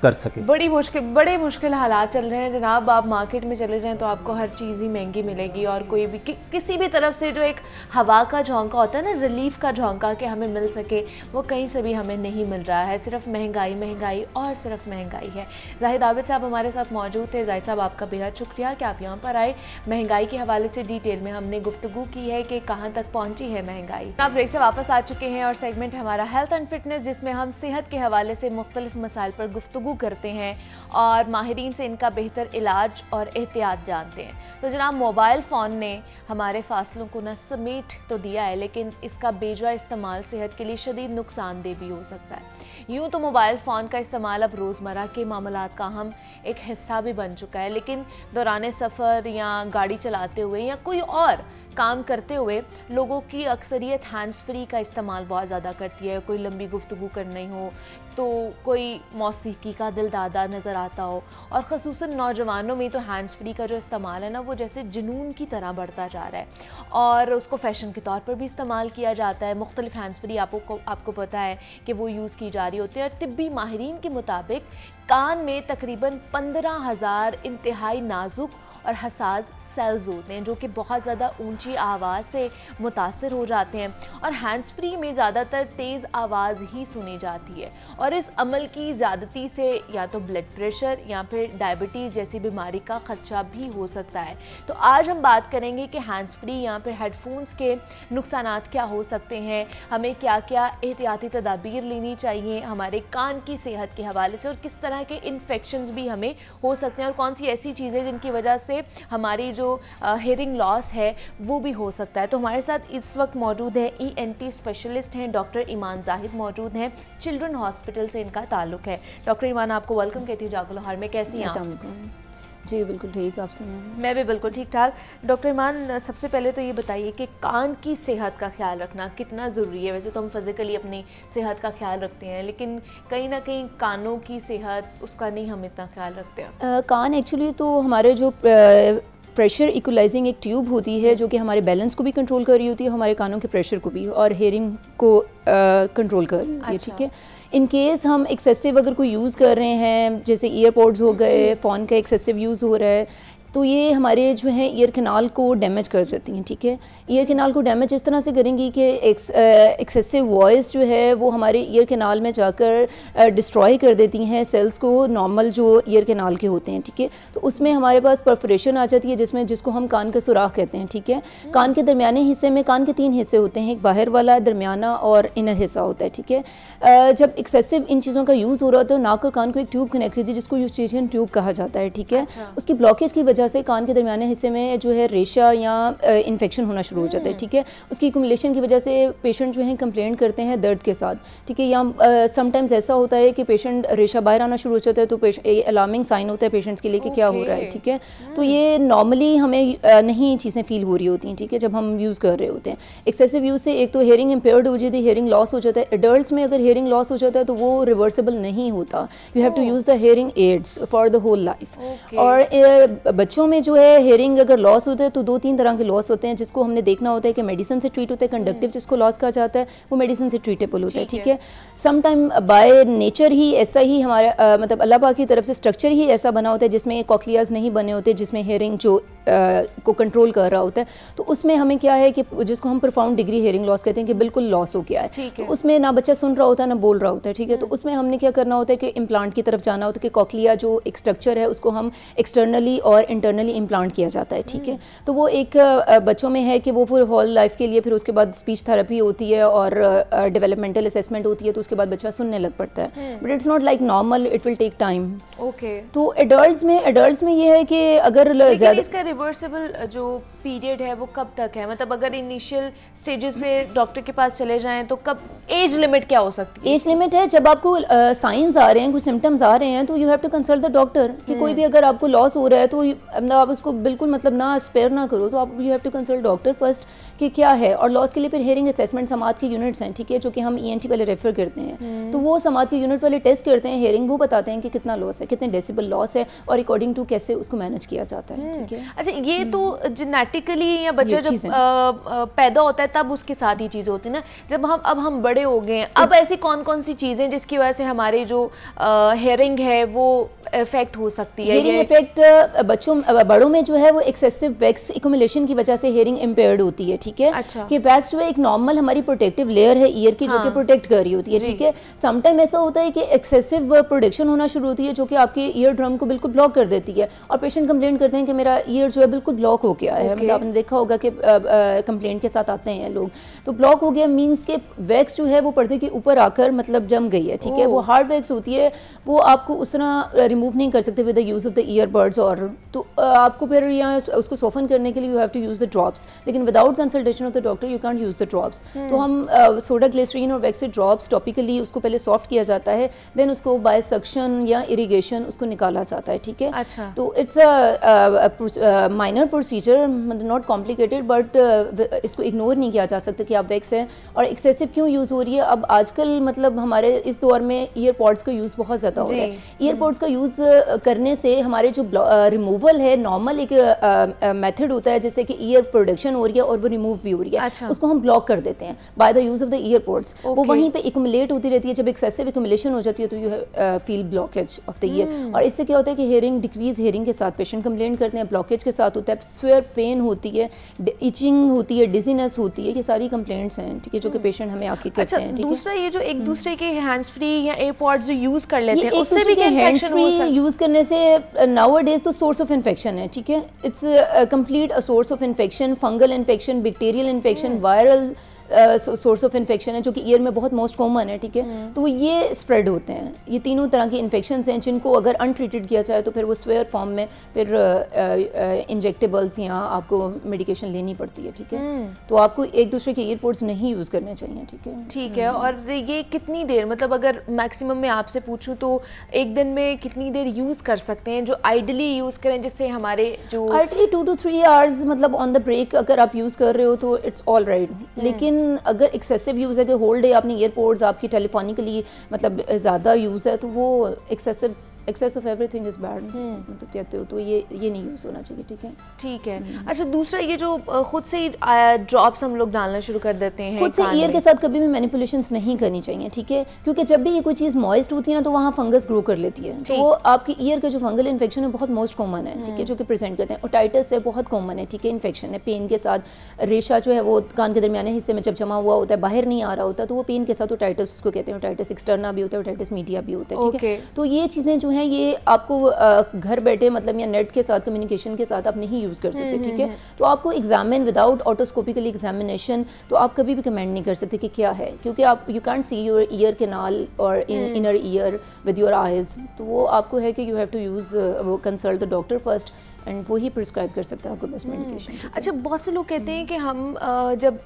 कर सके। बड़े मुश्किल हालात चल रहे हैं जनाब। आप मार्केट में चले जाएं तो आपको हर चीज़ ही महंगी मिलेगी और कोई भी किसी भी तरफ से जो एक हवा का झोंका होता है ना, रिलीफ का झोंका कि हमें मिल सके, वो कहीं से भी हमें नहीं मिल रहा है। सिर्फ महंगाई और सिर्फ महंगाई है। जाहिद आबिद साहब हमारे साथ मौजूद थे। जाहिद साहब आपका बेहद शुक्रिया कि आप यहाँ पर आए। महंगाई के हवाले से डिटेल में हमने गुफ्तगू की है कि कहाँ तक पहुँची है महंगाई। आप ब्रेक से वापस आ चुके हैं और सेगमेंट हमारा हेल्थ एंड फिटनेस, जिसमें हम सेहत के हवाले से मुख्तलिफ मसाइल पर गुफ्तगू करते हैं और माहिरीन से इनका बेहतर इलाज और एहतियात जानते हैं। तो जनाब, मोबाइल फ़ोन ने हमारे फासलों को न समेट तो दिया है, लेकिन इसका बेजा इस्तेमाल सेहत के लिए शदीद नुकसानदेह भी हो सकता है। यूँ तो मोबाइल फ़ोन का इस्तेमाल अब रोज़मर्रा के मामलात का हम एक हिस्सा भी बन चुका है, लेकिन दौरान सफ़र या गाड़ी चलाते हुए या कोई और काम करते हुए लोगों की अक्सरियत हैंड्स फ्री का इस्तेमाल बहुत ज़्यादा करती है। कोई लंबी गुफ्तगू करनी हो तो कोई मौसीकी का दिलदादा नज़र आता हो, और ख़ुसूसन नौजवानों में तो हैंड्स फ्री का जो इस्तेमाल है ना, वो जैसे जुनून की तरह बढ़ता जा रहा है और उसको फ़ैशन के तौर पर भी इस्तेमाल किया जाता है। मुख्तलिफ हैंड्स फ्री आपको पता है कि वो यूज़ की जा रही होती है। और तिब्बी माहिरीन के मुताबिक कान में तकरीबन 15,000 इंतहाई नाजुक और हसास सेल्स होते हैं जो कि बहुत ज़्यादा ऊंची आवाज़ से मुतासर हो जाते हैं, और हैंड्स फ्री में ज़्यादातर तेज़ आवाज़ ही सुनी जाती है। और इस अमल की ज़्यादती से या तो ब्लड प्रेशर या फिर डायबिटीज़ जैसी बीमारी का खदशा भी हो सकता है। तो आज हम बात करेंगे कि हैंड्स फ्री या फिर हेडफोन्स के नुकसानात क्या हो सकते हैं, हमें क्या क्या एहतियाती तदाबीर लेनी चाहिए हमारे कान की सेहत के हवाले से, और किस तरह के इन्फेक्शंस भी हमें हो सकते हैं, और कौन सी ऐसी चीज़ें जिनकी वजह से हमारी जो हेयरिंग लॉस है वो भी हो सकता है। तो हमारे साथ इस वक्त मौजूद है ENT स्पेशलिस्ट हैं डॉक्टर ईमान जाहिद मौजूद हैं, चिल्ड्रन हॉस्पिटल से इनका ताल्लुक है। डॉक्टर ईमान, आपको वेलकम कहती हूँ जागो लाहौर में। कैसी हैं आप? जी बिल्कुल ठीक, आप मैं भी बिल्कुल ठीक ठाक। डॉक्टर ईमान, सबसे पहले तो ये बताइए कि कान की सेहत का ख्याल रखना कितना ज़रूरी है? वैसे तो हम फिज़िकली अपनी सेहत का ख्याल रखते हैं, लेकिन कहीं ना कहीं कानों की सेहत, उसका नहीं हम इतना ख्याल रखते हैं। कान एक्चुअली तो हमारे जो प्रेशर इक्वलाइजिंग एक ट्यूब होती है जो कि हमारे बैलेंस को भी कंट्रोल कर रही होती है, हमारे कानों के प्रेशर को भी, और हेयरिंग को कंट्रोल कर रही होती है। ठीक है, इन केस हम एक्सेसिव अगर कोई यूज़ कर रहे हैं, जैसे ईयरपॉड्स हो गए, फ़ोन का एक्सेसिव यूज़ हो रहा है, तो ये हमारे जो है ईयर कैनाल को डैमेज कर देती हैं। ठीक है, ईयर कैनाल को डैमेज इस तरह से करेंगी कि एक्सेसिव वॉइस जो है वो हमारे ईयर कैनाल में जाकर डिस्ट्रॉय कर देती हैं सेल्स को, नॉर्मल जो ईयर कैनाल के होते हैं। ठीक है, तो उसमें हमारे पास परफोरेशन आ जाती है जिसको हम कान का सुराख कहते हैं। ठीक है, कान के दरमियाने हिस्से में कान के 3 हिस्से होते हैं, एक बाहर वाला, दरमियाना और इनर हिस्सा होता है। ठीक है, जब एक्सेसिव इन चीज़ों का यूज़ हो रहा होता है, नाक और कान को एक ट्यूब कनेक्ट करती है जिसको यूस्टेशियन ट्यूब कहा जाता है। ठीक है, उसकी ब्लॉकेज की वजह से कान के दरमियाने हिस्से में जो है रेशा या इन्फेक्शन होना शुरू हो जाता है। ठीक है, उसकी एक्यूमुलेशन की वजह से पेशेंट जो है कंप्लेंट करते हैं दर्द के साथ। ठीक है, या समटाइम्स ऐसा होता है कि पेशेंट रेशा बाहर आना शुरू हो जाता है, तो अलार्मिंग साइन होता है पेशेंट्स के लिए कि क्या हो रहा है। ठीक है, तो ये नॉर्मली हमें नहीं चीज़ें फील हो रही होती हैं। ठीक है, जब हम यूज़ कर रहे होते हैं। एक्सेसिव यूज़ से एक तो हेयरिंग इम्पेयर्ड हो जाती है, हेयरिंग लॉस हो जाता है। एडल्ट्स में अगर हेयरिंग लॉस हो जाता है तो वो रिवर्सिबल नहीं होता, you have to use the hearing aids for the whole life. और बच्चों में जो है हेयरिंग अगर लॉस होता है तो 2-3 तरह के लॉस होते हैं, जिसको हमने देखना होता है कि मेडिसिन से ट्रीट होता है। कंडक्टिव जिसको लॉस कहा जाता है वो मेडिसिन से ट्रीटेबल होता है, ठीक है। सम टाइम बाय नेचर ही ऐसा ही हमारा मतलब अल्लाह पाक की तरफ से स्ट्रक्चर ही ऐसा बना होता है जिसमें कॉक्लियाज नहीं बने होते, जिसमें हेयरिंग जो को कंट्रोल कर रहा होता है, तो उसमें हमें क्या है कि जिसको हम प्रोफाउंड डिग्री हेयरिंग लॉस कहते हैं कि बिल्कुल लॉस हो गया है, तो उसमें ना बच्चा सुन रहा होता है ना बोल रहा होता है, ठीक है। तो उसमें हमने क्या करना होता है कि इम्प्लांट की तरफ जाना होता है कि कॉक्लिया जो एक स्ट्रक्चर है उसको हम एक्सटर्नली और इंटरनली इम्प्लांट किया जाता है, ठीक है। तो वो एक बच्चों में है कि वो पूरे होल लाइफ के लिए, फिर उसके बाद स्पीच थेरेपी होती है और डेवलपमेंटल असेसमेंट होती है, तो उसके बाद बच्चा सुनने लग पड़ता है, but it's not like normal, it will take time. Okay, तो एडल्ट्स में ये है कि अगर ज़्यादा इसका रिवर्सिबल जो पीरियड है वो कब तक है, मतलब अगर इनिशियल स्टेजेस पे डॉक्टर के पास चले जाएं तो कब, एज लिमिट क्या हो सकती है? एज लिमिट है जब आपको साइंस आ रहे हैं, कुछ सिम्टम्स आ रहे हैं, तो you have to consult the doctor कि कोई भी अगर आपको लॉस हो रहा है तो आप उसको बिल्कुल मतलब ना स्पेयर ना करो, तो आप you have to consult doctor first कि क्या है। और लॉस के लिए फिर हेयरिंग असेसमेंट समात के यूनिट्स हैं, ठीक है, जो कि हम ENT वाले रेफर करते हैं, तो वो समात के यूनिट वाले टेस्ट करते हैं हेयरिंग, वो बताते हैं कि कितना लॉस है, कितने डेसिबल लॉस है और अकॉर्डिंग टू कैसे उसको मैनेज किया जाता है, ठीक है। अच्छा, ये तो जेनेटिकली या बच्चा जब पैदा होता है तब उसके साथ ही चीज़ें होती है ना, जब हम बड़े हो गए हैं, अब ऐसी कौन कौन सी चीज़ें जिसकी वजह से हमारे जो हेयरिंग है वो इफेक्ट हो सकती है? हेयरिंग इफेक्ट बड़ों में जो है वो एक्सेसिव वैक्स एक्युमुलेशन की वजह से हेयरिंग इम्पेयर्ड होती है, ठीक है। अच्छा। कि वैक्स जो है एक नॉर्मल हमारी प्रोटेक्टिव लेयर है ईयर की, जो कि प्रोटेक्ट कर रही होती है, ठीक है। समटाइम ऐसा होता है कि एक्सेसिव प्रोडक्शन होना शुरू होती है जो कि आपके ईयर ड्रम को बिल्कुल ब्लॉक कर देती है, और पेशेंट कंप्लेंट करते हैं कि मेरा ईयर जो है बिल्कुल ब्लॉक हो गया है। मतलब आपने देखा होगा कि कंप्लेंट के साथ आते हैं लोग, तो ब्लॉक हो गया मीन्स के वैक्स जो है वो पर्दे के ऊपर आकर मतलब जम गई है, ठीक है। वो हार्ड वैक्स होती है, वो आपको उस तरह रिमूव नहीं कर सकते with the use of the earbuds, और तो आपको फिर यहाँ उसको सोफन करने के लिए you have to use the drops, लेकिन without consultation of the doctor you can't use the drops. तो हम सोडा ग्लिसरीन और वैक्सिड ड्रॉप्स टॉपिकली उसको पहले सॉफ्ट किया जाता है, देन उसको बाय सक्शन या इरिगेशन उसको निकाला जाता है, ठीक है। अच्छा। तो इट्स अ माइनर प्रोसीजर, मतलब नॉट कॉम्प्लिकेटेड, बट इसको इग्नोर नहीं किया जा सकता कि आप वैक्स है। और एक्सेसिव क्यों यूज़ हो रही है अब आजकल, मतलब हमारे इस दौर में ईयरपॉड्स का यूज़ बहुत ज़्यादा हो रहा है। ईयरपॉड्स का यूज़ करने से हमारे जो रिमूवल है, नॉर्मल एक मेथड होता है जैसे कि ईयर प्रोडक्शन हो रही है और वो रिमूव भी हो रही है, अच्छा। उसको हम ब्लॉक कर देते हैं by the use of the earpods. वो वहीं पे एक्युमुलेट होती रहती है, जब एक्सेसिव एक्युमुलेशन हो जाती है तो you feel blockage of the year. और इससे क्या होता है कि हेयरिंग डिक्रीज हेयरिंग के साथ पेशेंट कंप्लेंट करते हैं, ब्लॉकेज के साथ होता है, स्वेयर पेन होती है, इचिंग होती है, डिजीनेस होती है, ये सारी कंप्लेंट्स हैं, ठीक है, जो कि पेशेंट हमें आके करते हैं। दूसरा ये जो एक दूसरे के हैंड्स फ्री या एयरपॉड्स जो यूज कर लेते हैं, उससे भी हैंड्स फ्री यूज करने से नाउअडेज तो सोर्स ऑफ इन्फेक्शन है, ठीक है। It's complete a source of infection, fungal infection, bacterial infection, viral source of infection है जो कि ईयर में बहुत मोस्ट कॉमन है, ठीक है। तो ये स्प्रेड होते हैं, ये तीनों तरह के इन्फेक्शंस हैं जिनको अगर अनट्रीटेड किया जाए तो फिर वो स्वेयर फॉर्म में फिर इंजेक्टेबल्स या आपको मेडिकेशन लेनी पड़ती है, ठीक है। तो आपको एक दूसरे के ईयरपोड्स नहीं यूज़ करने चाहिए, ठीक है। ठीक है। और ये कितनी देर, मतलब अगर मैक्सिमम मैं आपसे पूछूं तो एक दिन में कितनी देर यूज़ कर सकते हैं, जो आइडली यूज़ करें, जिससे हमारे जो आइडली 2 to 3 आवर्स मतलब ऑन द ब्रेक अगर आप यूज़ कर रहे हो तो इट्स ऑल राइट। लेकिन अगर एक्सेसिव यूज़ है कि होल डे आपने ईयरपोड्स आपकी टेलीफोनिकली मतलब ज़्यादा यूज़ है तो वो excess of everything is bad मतलब कहते हो, तो ये नहीं यूज़ होना चाहिए, ठीक है। ठीक है। अच्छा, दूसरा ये जो खुद से ही ड्रॉप्स हम लोग डालना शुरू कर देते हैं खुद से ईयर के साथ कभी भी मैनिपुलेशंस नहीं करनी चाहिए, ठीक है, क्योंकि जब भी ये कोई चीज़ मॉइस्ट होती है ना तो वहाँ फंगस ग्रो कर लेती है, तो वो आपकी ईयर के जो फंगल इन्फेक्शन है बहुत मोस्ट कॉमन है, ठीक है, जो कि प्रेजेंट करते हैं। ओटाइटिस है बहुत कॉमन है, ठीक है, इन्फेक्शन है, पेन के साथ रेशा जो है वो कान के दरमियाने हिस्से में जब जमा हुआ होता है, बाहर नहीं आ रहा होता, तो वो पेन के साथ ओटाइटिस उसको कहते हैं। ओटाइटिस एक्सटर्ना भी होता है, ओटाइटिस मीडिया भी होता है, ठीक है। तो ये चीज़ें जो हैं ये आपको घर बैठे मतलब या नेट के साथ कम्युनिकेशन के साथ आप नहीं यूज़ कर सकते, ठीक है। तो आपको एग्जामिन विदाउट ऑटोस्कोपिकली एग्जामिनेशन तो आप कभी भी कमेंट नहीं कर सकते कि क्या है, क्योंकि आप you can't see your ear canal और inner ear with your eyes, तो वो आपको है कि यू हैव टू यूज़ वो consult the doctor first and वो ही प्रिस्क्राइब कर सकता है आपको बेस्ट मेडिकेशन। अच्छा, बहुत से लोग कहते हैं कि हम जब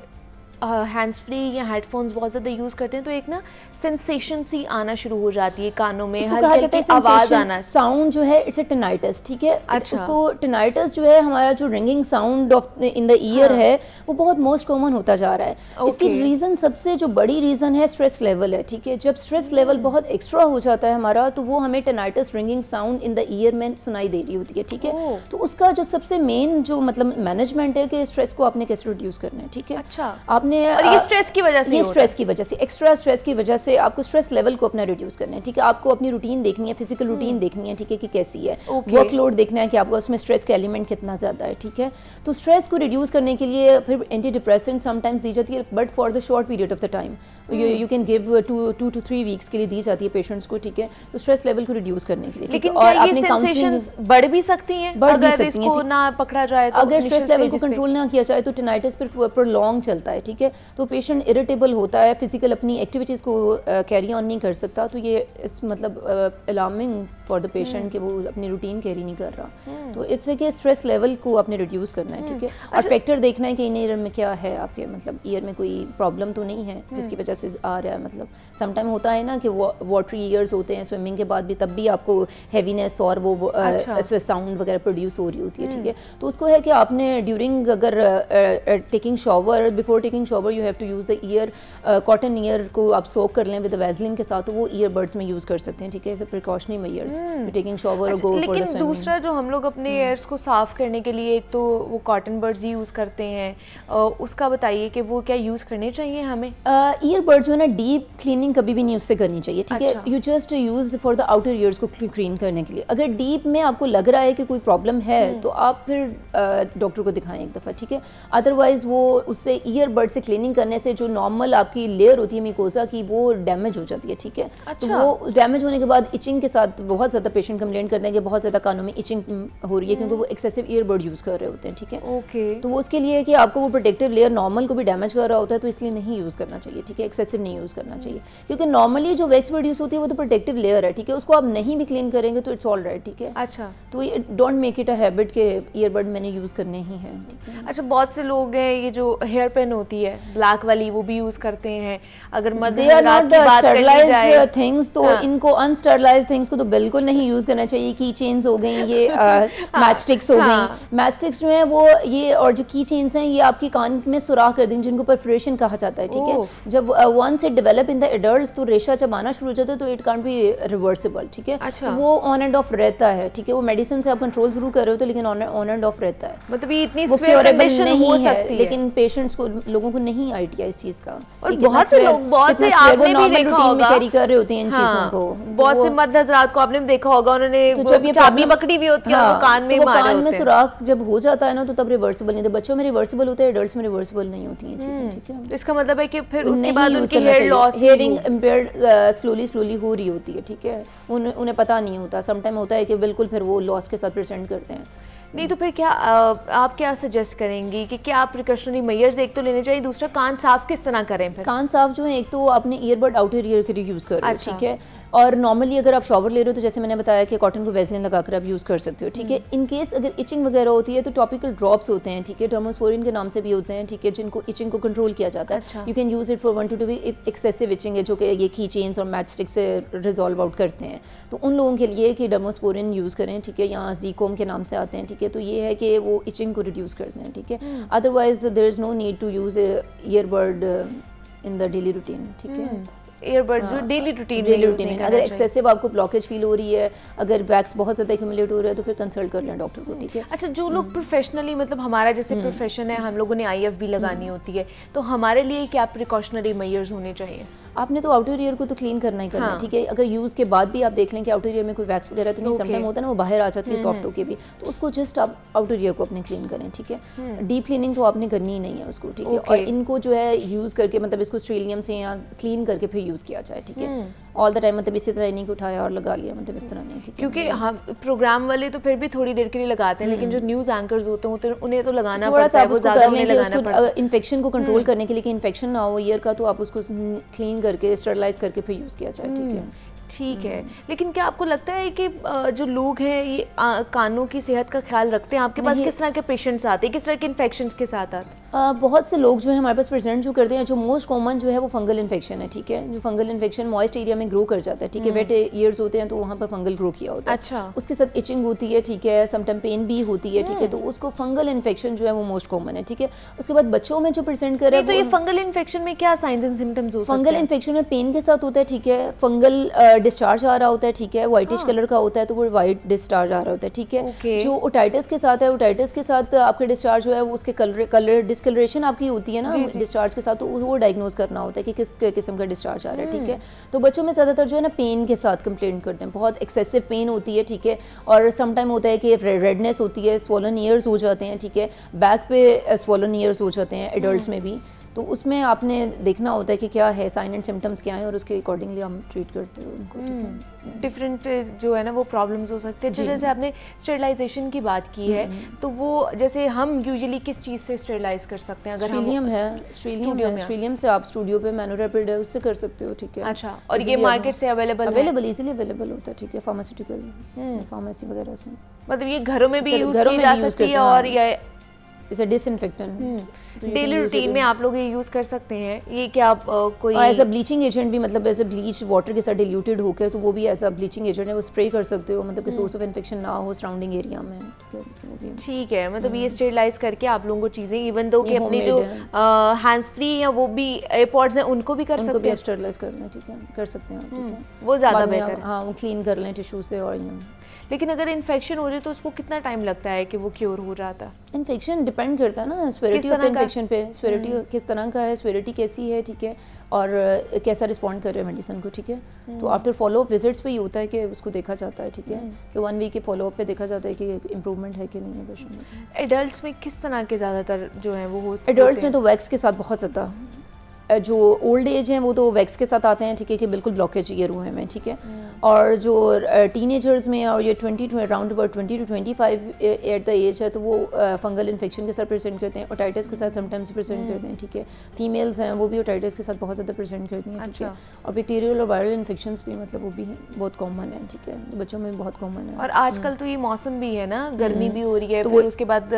हैंड्स फ्री या हेडफोन्स बहुत ज़्यादा यूज़ करते हैं तो एक ना सेंसेशन सी आना शुरू हो जाती है कानों में, हल्की आवाज़ आना, साउंड जो है इट्स ए टिनाइटस, ठीक है। अच्छा। उसको टिनाइटस जो है हमारा जो ringing sound of in the year है वो बहुत मोस्ट कॉमन होता जा रहा है। इसकी रीज़न सबसे जो बड़ी रीज़न है स्ट्रेस लेवल है, ठीक है। जब स्ट्रेस लेवल बहुत एक्स्ट्रा हो जाता है हमारा तो वो हमें tinnitus ringing sound in the year में सुनाई दे रही होती है, ठीक है। तो उसका जो सबसे मेन जो मतलब मैनेजमेंट है कि स्ट्रेस को आपने कैसे रिड्यूस करना है, ठीक है। अच्छा। आपने और ये स्ट्रेस की वजह से, ये स्ट्रेस की वजह से, एक्स्ट्रा स्ट्रेस की वजह से आपको स्ट्रेस लेवल को अपना रिड्यूस करना है, ठीक है। आपको अपनी रूटीन देखनी है, फिजिकल रूटीन देखनी है, ठीक है, कि कैसी है, वर्कलोड देखना है कि आपको उसमें स्ट्रेस का एलिमेंट कितना ज़्यादा है, ठीक है। तो स्ट्रेस को रिड्यूस करने के लिए फिर एंटी डिप्रेसेंट समटाइम्स दी जाती है, but for the short period of the time. You can give 2 to 3 weeks के लिए दी जाती है पेशेंट्स को, ठीक है। तो स्ट्रेस लेवल को रिड्यूस करने के लिए, लेकिन और आपने सेंसेशंस बढ़ भी सकती हैं अगर इसको ना पकड़ा जाए तो, अगर स्ट्रेस लेवल को कंट्रोल ना किया जाए तो टिनाइटिस फिर प्रोलॉन्ग चलता है, ठीक है। तो पेशेंट इरिटेबल होता है, फिजिकल अपनी एक्टिविटीज़ को कैरी ऑन नहीं कर सकता। तो ये इट्स मतलब अलार्मिंग फॉर द पेशेंट कि वो अपनी रूटीन कैरी नहीं कर रहा। तो इससे कि स्ट्रेस लेवल को आपने रिड्यूस करना है, ठीक है। और फैक्टर देखना है कि इन ईयर में क्या है आपके, मतलब ईयर में कोई प्रॉब्लम तो नहीं है जिसकी वजह से आ रहा है। मतलब समटाइम होता है ना कि वाटरी ईयर्स होते हैं स्विमिंग के बाद भी, तब भी आपको हैवीनेस और वो साउंड वगैरह प्रोड्यूस हो रही होती है, ठीक है। तो उसको है कि आपने ड्यूरिंग अगर taking shower, before taking shower you have to use the ear cotton ear को आप सोक कर लें विद वैसलिन के साथ, तो वो ईयरबड्स में यूज़ कर सकते हैं, ठीक है, as a precautionary measures taking shower और गो फॉर द स्विमिंग। लेकिन दूसरा जो हम लोग अपने ईयर्स को साफ करने के लिए एक तो वो कॉटन बड्स यूज़ करते हैं, उसका बताइए कि वो क्या यूज़ करने चाहिए हमें? ईयरबड्स जो है ना डीप क्लीनिंग कभी भी नहीं उससे करनी चाहिए, ठीक है। You just use for the outer years को क्लीन करने के लिए। अगर डीप में आपको लग रहा है कि कोई प्रॉब्लम है तो आप फिर डॉक्टर को दिखाएं एक दफ़ा, ठीक है। अदरवाइज वो उससे ईयरबड से क्लीनिंग करने से जो नॉर्मल आपकी लेयर होती है मिकोजा की वो डैमेज हो जाती है, ठीक है। तो वो डैमेज होने के बाद इचिंग के साथ बहुत ज़्यादा पेशेंट कंप्लेंट करते हैं कि बहुत ज़्यादा कानों में इचिंग हो रही है क्योंकि वो एक्सेसिव ईयरबड यूज़ कर रहे होते हैं, ठीक है। ओके। तो वो उसके लिए कि आपको वो प्रोटेक्टिव लेयर नॉर्मल को भी डैमेज कर रहा होता है तो इसलिए नहीं यूज़ करना चाहिए, ठीक है। एक्सेसिव नहीं यूज़ करना चाहिए क्योंकि नॉर्मली जो वैक्स प्रोड्यूस होती है वो तो प्रोटेक्टिव लेयर है, ठीक है। उसको आप नहीं भी क्लीन करेंगे तो इट्स ऑल राइट, ठीक है। अच्छा। तो ये don't make it a habit के ईयरबड मैंने यूज़ करने ही हैं, ठीक है। अच्छा, बहुत से लोग हैं ये जो हेयर पेन होती है ब्लैक वाली वो भी यूज़ करते हैं। अगर मर्द they are not sterilized things, तो इनको अनस्टरलाइज्ड थिंग्स को तो बिल्कुल नहीं यूज़ करना चाहिए। की चेन्स हो गई, ये मैच स्टिक्स हो गई। मैच स्टिक्स जो है वो ये और जो की चेन्स हैं ये आपकी कान में सुराख कर देंगे जिनको परफोरेशन कहा जाता है, ठीक है। जब once it develop in the adults तो रेशा जब आना शुरू हो जाता है तो इट कांट बी रिवर्सिबल, ठीक है। अच्छा। तो वो ऑन एंड ऑफ रहता है, ठीक है। वो मेडिसिन से आप कंट्रोल जरूर कर रहे हो तो लेकिन ऑन एंड ऑफ रहता है। मतलब ये इतनी स्वेयर कंडीशन हो सकती है लेकिन पेशेंट्स को, लोगों को नहीं आइडिया इस चीज का। और बहुत से लोग, बहुत से आपने भी देखा होगा कैरी कर रहे होते हैं इन चीजों को। बहुत से मर्द हजरात को आपने देखा होगा उन्होंने जब ये चाबी पकड़ी हुई होती है और कान में मारे होते हैं। कान में सुराख जब हो जाता है ना तो तब रिवर्सिबल नहीं होता। बच्चों में रिवर्सिबल होता है, एडल्ट्स में रिवर्सिबल नहीं होती है चीजें, ठीक है। इसका मतलब है कि फिर उसके बाद उनकी hair loss, hearing impaired slowly हो रही होती है, ठीक है। उन्हें पता नहीं होता। समटाइम होता है कि बिल्कुल फिर वो लॉस के साथ प्रेजेंट करते हैं। नहीं तो फिर क्या आप क्या सजेस्ट करेंगी कि क्या प्रिकॉशनरी मेजर्स एक तो लेने चाहिए, दूसरा कान साफ किस तरह करें? फिर कान साफ जो है एक तो आपने ईयरबड आउटर ईयर के लिए यूज़ कर रहे हो, ठीक है। और नॉर्मली अगर आप शॉवर ले रहे हो तो जैसे मैंने बताया कि कॉटन को वैसलिन लगाकर आप यूज़ कर सकते हो, ठीक है। इन केस अगर इचिंग वगैरह होती है तो टॉपिकल ड्रॉप्स होते हैं, ठीक है, डर्मोस्पोरिन के नाम से भी होते हैं, ठीक है, जिनको इचिंग को कंट्रोल किया जाता है। You can use it for 1 to 2 week. Excessive itching है जो कि ये की चेन्स और मैच स्टिक से रिजॉल्व आउट करते हैं, तो उन लोगों के लिए कि डर्मोस्पोरिन यूज़ करें, ठीक है, या ज़ीकोम के नाम से आते हैं, ठीक है। तो ये है कि वो इचिंग को रिड्यूस करते हैं, ठीक है। Otherwise there is no need to use earbud in the daily routine, ठीक है। ईयरबड जो डेली रूटीन में अगर एक्सेसिव आपको ब्लॉकेज फील हो रही है, अगर वैक्स बहुत ज़्यादा एक्यूमुलेट हो रहा है तो फिर कंसल्ट कर लें डॉक्टर को, ठीक है। अच्छा, जो लोग प्रोफेशनली, मतलब हमारा जैसे प्रोफेशन है, हम लोगों ने IF भी लगानी होती है, तो हमारे लिए क्या प्रिकॉशनरी मेजर्स होने चाहिए? आपने तो आउटर ईयर को तो क्लीन करना ही करना है, ठीक है। अगर यूज़ के बाद भी आप देख लें कि आउटर ईयर में कोई वैक्स वगैरह तो नहीं, समटाइम होता है ना वो बाहर आ जाती है सॉफ्ट होके भी, तो उसको जस्ट आप आउटर ईयर को अपने क्लीन करें, ठीक है। डीप क्लीनिंग तो आपने करनी ही नहीं है उसको, ठीक है। और इनको जो है यूज़ करके मतलब इसको स्ट्रीलियम से या क्लीन करके फिर यूज़ किया जाए, ठीक है। ऑल द टाइम मतलब इसी तरह नहीं कि उठाया और लगा लिया, मतलब इस तरह नहीं, ठीक है। क्योंकि हम प्रोग्राम वाले तो फिर भी थोड़ी देर के लिए लगाते हैं, लेकिन जो न्यूज़ एंकर्स होते हैं उन्हें तो लगाना पड़ता है, वो ज़्यादा उन्हें लगाना पड़ता है। इन्फेक्शन को कंट्रोल करने के लिए कि इन्फेक्शन ना हो ईयर का, तो आप उसको क्लीन करके स्टरलाइज करके फिर यूज़ किया जाए, ठीक है। ठीक है। लेकिन क्या आपको लगता है कि जो लोग हैं ये कानों की सेहत का ख्याल रखते हैं? आपके पास किस तरह के पेशेंट्स आते हैं, किस तरह के इन्फेक्शंस के साथ आते हैं? बहुत से लोग जो है हमारे पास प्रेजेंट जो करते हैं, जो मोस्ट कॉमन जो है वो फंगल इन्फेक्शन है, ठीक है। जो फंगल इन्फेक्शन मॉइस्ट एरिया में ग्रो कर जाता है, ठीक है। वेट ईयर्स होते हैं तो वहाँ पर फंगल ग्रो किया होता है। अच्छा। उसके साथ इचिंग होती है, ठीक है, समटाइम पेन भी होती है, ठीक है। तो उसको फंगल इन्फेक्शन जो है वो मोस्ट कॉमन है, ठीक है। उसके बाद बच्चों में जो प्रेजेंट कर रहे हैं, तो ये फंगल इन्फेक्शन में क्या साइंस एंड सिम्टम्स हो सकते हैं? फंगल इन्फेक्शन में पेन के साथ होता है, ठीक है। फंगल डिस्चार्ज आ रहा होता है, ठीक है। व्हाइटिश कलर का होता है तो वो व्हाइट डिस्चार्ज आ रहा होता है, ठीक है। जो ओटाइटिस के साथ है, ओटाइटिस के साथ आपके डिस्चार्ज जो है वो उसके कलर डिस्कलरेशन आपकी होती है ना डिस्चार्ज के साथ, तो वो डायग्नोज करना होता है कि किस किस्म का डिस्चार्ज आ रहा है, ठीक है। तो बच्चों में ज़्यादातर जो है ना पेन के साथ कंप्लेंट करते हैं, बहुत एक्सेसिव पेन होती है, ठीक है। और समटाइम होता है कि रेडनेस होती है, स्वॉलन ईयर्स हो जाते हैं, ठीक है। बैक पे स्वॉलन ईयर्स हो जाते हैं एडल्ट्स में भी। तो उसमें आपने देखना होता है कि क्या है, साइन एंड सिम्टम्स क्या हैं, और उसके अकॉर्डिंगली हम ट्रीट करते हैं उनको। डिफरेंट जो है ना वो प्रॉब्लम्स हो सकते हैं। जैसे आपने स्टेरिलाइजेशन की बात की है, तो वो जैसे हम यूजुअली किस चीज़ से स्टेरिलाइज कर सकते हैं? अगर स्ट्रीलियम है, स्ट्रीलियम से आप स्टूडियो पे मैन्योरैपिड है उससे कर सकते हो, ठीक है। अच्छा, और ये मार्केट से अवेलेबल इजीली अवेलेबल होता है, ठीक है। फार्मास्यूटिकल फार्मेसी वगैरह से, मतलब ये घरों में भी यूज़ की जा सकती है, और ये is a disinfectant daily routine में आप लोग ये यूज़ कर सकते हैं। ये क्या आप कोई एज अ ब्लीचिंग एजेंट भी, मतलब एज अ ब्लीच वाटर के साथ डिल्यूटेड होकर, तो वो भी एज अ ब्लीचिंग एजेंट है, वो स्प्रे कर सकते हो, मतलब कि सोर्स ऑफ इन्फेक्शन ना हो सराउंडिंग एरिया में, ठीक है। मतलब ये स्टेरिलाइज करके आप लोगों को चीज़ें, इवन दो कि अपने जो हैंड्स फ्री या वो भी एयरपॉड्स हैं उनको भी कर सकते हैं, स्टेरिलाइज कर लें, ठीक है, कर सकते हैं, वो ज़्यादा बेहतर है। हाँ, वो क्लीन कर लें टिश्यू से। और लेकिन अगर इन्फेक्शन हो रही है तो उसको कितना टाइम लगता है कि वो क्योर हो जाता है? इन्फेक्शन डिपेंड करता है ना स्वेरिटी ऑफ इन्फेक्शन पे, स्वेरिटी किस तरह का है, स्वेरिटी कैसी है, ठीक है, और कैसा रिस्पॉन्ड कर रहे हैं मेडिसिन को, ठीक है। तो आफ्टर फॉलो अप विजिट्स पे ही होता है कि उसको देखा जाता है, ठीक है, कि 1 वीक के फॉलो अप पे देखा जाता है कि इम्प्रूवमेंट है कि नहीं है पेशेंट में। एडल्ट्स में किस तरह के ज़्यादातर जो है वो होते हैं? एडल्ट्स में तो वैक्स के साथ बहुत ज़्यादा, जो ओल्ड एज हैं वो तो वैक्स के साथ आते हैं, ठीक है, कि बिल्कुल ब्लॉकेज ये रूह में, ठीक है। और जो टीनेजर्स में और ये 20 to around about 20 to 25 at the age है, तो वो फंगल इन्फेक्शन के साथ प्रेजेंट करते हैं, ओटाइटिस के साथ समटाइम्स प्रेजेंट करते हैं, ठीक है। फीमेल्स हैं वो भी ओटाइटिस के साथ बहुत ज़्यादा प्रेजेंट करती हैं, ठीक है। और बैक्टीरियल और वायरल इन्फेक्शंस भी, मतलब वो भी बहुत कॉमन है, ठीक है, बच्चों में बहुत कॉमन है। और आजकल तो ये मौसम भी है ना, गर्मी भी हो रही है, तो उसके बाद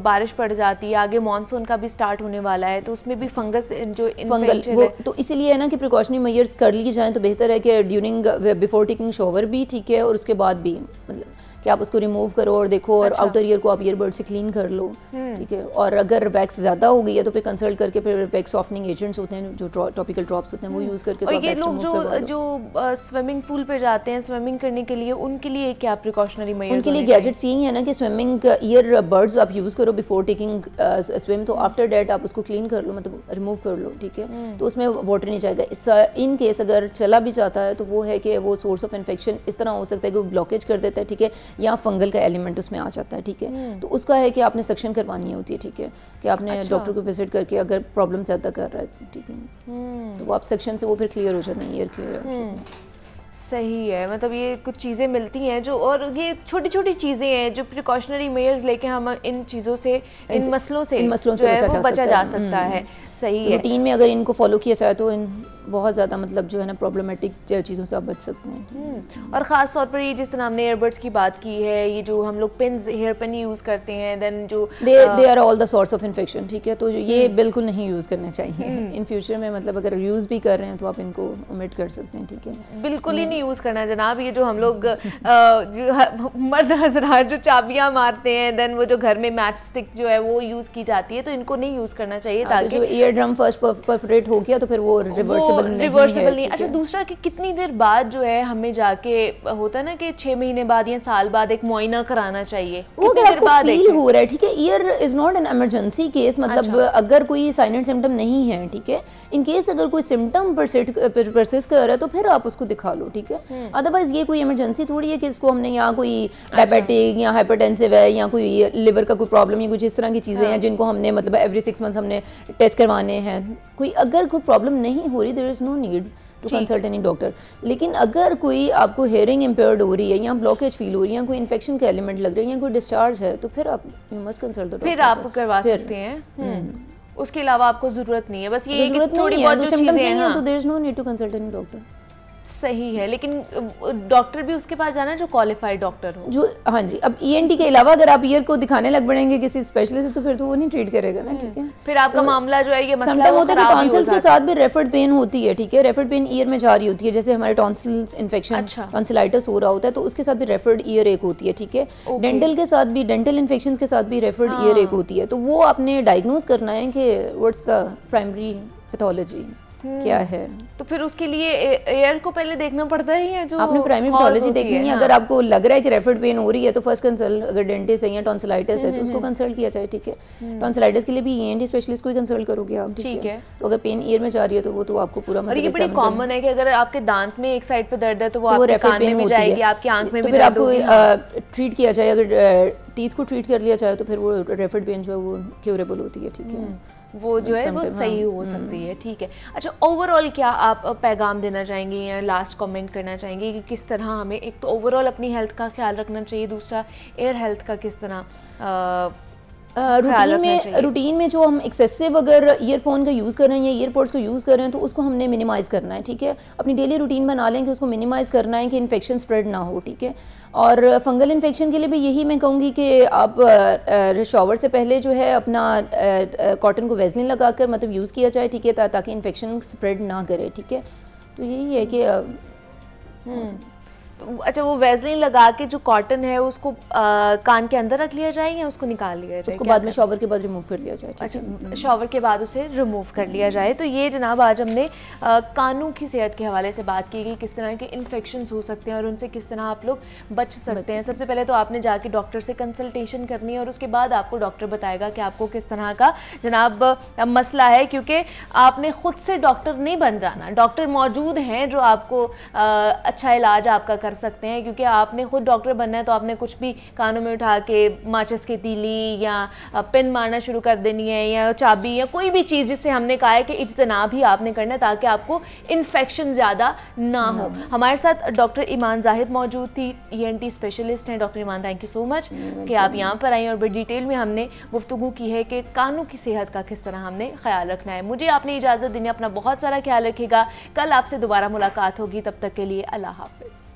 बारिश पड़ जाती है, आगे मानसून का भी स्टार्ट होने वाला है, तो उसमें भी फंगस जो फंगल वो तो इसीलिए है ना कि प्रिकॉशनरी मेजर्स कर ली जाएं तो बेहतर है कि ड्यूरिंग बिफोर टेकिंग शॉवर भी, ठीक है, और उसके बाद भी, मतलब कि आप उसको रिमूव करो और देखो, और आउटर ईयर को आप ईयरबड से क्लीन कर लो, ठीक है। और अगर वैक्स ज़्यादा हो गई है तो फिर कंसल्ट करके फिर वैक्स सॉफ्टनिंग एजेंट्स होते हैं, जो टॉपिकल ड्रॉप्स होते हैं, वो यूज़ करके। और ये लोग जो स्विमिंग पूल पे जाते हैं स्विमिंग करने के लिए, उनके लिए क्या प्रिकॉशनरी मेजर्स? उनके लिए गैजेट्स यही है ना कि स्विमिंग ईयर बर्ड्स आप यूज़ करो बिफोर टेकिंग स्विम, तो आफ्टर डेट आप उसको क्लीन कर लो, मतलब रिमूव कर लो, ठीक है। तो उसमें वाटर नहीं जाएगा। इन केस अगर चला भी जाता है तो वो है कि वो सोर्स ऑफ इन्फेक्शन इस तरह हो सकता है कि वो ब्लॉकेज कर देता है, ठीक है, या फंगल का एलिमेंट उसमें आ जाता है, ठीक है। तो उसका है कि आपने सक्शन करवानी होती है, ठीक है, कि आपने डॉक्टर को विजिट करके अगर प्रॉब्लम ज़्यादा कर रहा है, ठीक है, तो वो आप सेक्शन से वो फिर क्लियर हो जाते हैं, ईयर क्लियर हो जाते हैं। सही है। मतलब ये कुछ चीज़ें मिलती हैं जो, और ये छोटी छोटी चीज़ें हैं जो प्रिकॉशनरी मेजर्स लेके हम इन चीज़ों से, इन मसलों से जो है वो बचा जा सकता है। सही है। रूटीन में अगर इनको फॉलो किया जाए तो इन बहुत ज़्यादा, मतलब जो है ना, प्रॉब्लमेटिक चीज़ों से आप बच सकते हैं। और ख़ास तौर पर ये जिस तरह हमने ईयरबड्स की बात की है, ये जो हम लोग पिन्स, हेयर पिन यूज़ करते हैं, देन जो they are all the source of infection, ठीक है। तो ये बिल्कुल नहीं यूज़ करने चाहिए इन फ्यूचर में, मतलब अगर यूज़ भी कर रहे हैं तो आप इनको ओमिट कर सकते हैं, ठीक है। बिल्कुल ही नहीं यूज़ करना जनाब। ये जो हम लोग मर्द हज़रात जो चाबियाँ मारते हैं, देन वो जो घर में मैच स्टिक जो है वो यूज़ की जाती है, तो इनको नहीं यूज़ करना चाहिए, ताकि जो ईयर ड्रम फर्स्ट परफोरेट हो गया तो फिर वो रिवर्सिबल नहीं। अच्छा, दूसरा कि कितनी देर बाद जो है हमें जाके, होता है ना कि 6 महीने बाद या साल बाद एक मुआयना कराना चाहिए, कितनी देर बाद फील हो रहा है, ठीक है। Year is not an emergency case, मतलब अगर कोई साइन एंड सिम्टम नहीं है, ठीक है, इन केस अगर कोई सिम्टम परसिस्ट कर रहा है तो फिर आप उसको दिखा लो, ठीक है। अदरवाइज ये कोई इमरजेंसी थोड़ी है कि इसको हमने यहाँ कोई डायबिटिक या हाइपरटेंसिव है या कोई लिवर का कोई प्रॉब्लम या कुछ इस तरह की चीज़ें हैं जिनको हमने, मतलब एवरी 6 मंथ्स हमने टेस्ट करवाने हैं। कोई अगर कोई प्रॉब्लम नहीं हो रही, there is no need to consult any doctor. लेकिन अगर कोई आपको हेयरिंग इम्पेयर्ड हो रही है या ब्लॉकेज फील हो रही है या कोई इन्फेक्शन का एलिमेंट लग रहा है या कोई डिस्चार्ज है, तो फिर आप you must consult the doctor, फिर आप करवा सकते हैं। उसके अलावा आपको ज़रूरत नहीं है, बस ये कि थोड़ी बहुत जो चीज़ें हैं, तो there is no need to consult any doctor. सही है, लेकिन डॉक्टर भी उसके पास जाना है जो क्वालिफाइड डॉक्टर हो। जो हाँ जी, अब ENT के अलावा अगर आप ईयर को दिखाने लग पड़ेंगे किसी स्पेशलिस्ट से तो फिर तो वो नहीं ट्रीट करेगा ना, ठीक है। फिर आपका मामला जो है ये मसला समटाइम होता है कि खराब भी हो टॉन्सिल्स के जाता है। साथ भी रेफर्ड पेन होती है, ठीक है। रेफर्ड पेन ईयर में जा रही होती है, जैसे हमारे टॉन्सिल्स इन्फेक्शन, अच्छा। टॉन्सिलाइटिस हो रहा होता है तो उसके साथ भी रेफर्ड ईयर एक होती है, ठीक है। डेंटल के साथ भी, डेंटल इन्फेक्शन के साथ भी रेफर्ड ईयर एक होती है। तो वो आपने डायग्नोज करना है कि व्हाट्स द प्राइमरी पैथोलॉजी क्या है। तो फिर उसके लिए एयर को पहले देखना पड़ता है जो आपने प्राइमरी पैथोलॉजी देखनी है। अगर आपको लग रहा है कि रेफर्ड पेन हो रही है तो फर्स्ट कंसल्ट, अगर डेंटिस्ट है या टॉन्सिलाइटिस है तो उसको कंसल्ट किया जाए, ठीक है। टॉन्सिलाइटिस के लिए भी ENT स्पेशलिस्ट को ही कंसल्ट करोगे आप, ठीक है। तो अगर पेन ईयर में जा रही है तो वो तो आपको पूरा और ये बड़ी कॉमन है कि अगर आपके दांत में एक साइड पे दर्द है तो वो आपके कान में भी जाएगी, आपकी आंख में भी दर्द होगी। फिर आपको ट्रीट किया जाए, अगर टीथ को ट्रीट कर लिया जाए तो फिर वो रेफर्ड पेन जो है वो क्यूरेबल होती है, ठीक है। वो जो है वो सही हो सकती है, ठीक है। अच्छा, ओवरऑल क्या आप पैगाम देना चाहेंगे या लास्ट कमेंट करना चाहेंगे कि किस तरह हमें एक तो ओवरऑल अपनी हेल्थ का ख्याल रखना चाहिए, दूसरा एयर हेल्थ का किस तरह रूटीन में जो हम एक्सेसिव अगर ईयरफोन का यूज़ कर रहे हैं या ईयरपोड्स को यूज़ कर रहे हैं तो उसको हमने मिनिमाइज़ करना है, ठीक है। अपनी डेली रूटीन बना लें कि उसको मिनिमाइज़ करना है कि इन्फेक्शन स्प्रेड ना हो, ठीक है। और फंगल इन्फेक्शन के लिए भी यही मैं कहूँगी कि आप शॉवर से पहले जो है अपना कॉटन को वेज़लिन लगाकर मतलब यूज़ किया जाए, ठीक है, ताकि इन्फेक्शन स्प्रेड ना करे, ठीक है। तो यही है कि अच्छा, वो वेज़लिन लगा के जो कॉटन है उसको कान के अंदर रख लिया जाए या उसको निकाल लिया जाए? उसको बाद में शॉवर के बाद रिमूव कर लिया जाए। अच्छा, शॉवर के बाद उसे रिमूव कर लिया जाए। तो ये जनाब आज हमने कानों की सेहत के हवाले से बात की कि किस तरह के इन्फेक्शंस हो सकते हैं और उनसे किस तरह आप लोग बच सकते हैं। सबसे पहले तो आपने जाके डॉक्टर से कंसल्टेशन करनी है और उसके बाद आपको डॉक्टर बताएगा कि आपको किस तरह का जनाब मसला है, क्योंकि आपने खुद से डॉक्टर नहीं बन जाना। डॉक्टर मौजूद हैं जो आपको अच्छा इलाज आपका कर सकते हैं, क्योंकि आपने खुद डॉक्टर बनना है तो आपने कुछ भी कानों में उठा के माचिस की तीली या पिन मारना शुरू कर देनी है या चाबी या कोई भी चीज़ जिससे हमने कहा है कि इज्तनाब ही आपने करना है ताकि आपको इन्फेक्शन ज़्यादा ना हो। हमारे साथ डॉक्टर ईमान जाहिद मौजूद थी, ENT स्पेशलिस्ट हैं। Doctor Iman, thank you so much कि आप यहाँ पर आई और बड़ी डिटेल में हमने गुफ्तगू की है कि कानों की सेहत का किस तरह हमने ख्याल रखना है। मुझे आपने इजाज़त देनी, अपना बहुत सारा ख्याल रखिएगा। कल आपसे दोबारा मुलाकात होगी, तब तक के लिए अल्लाह हाफ़िज़।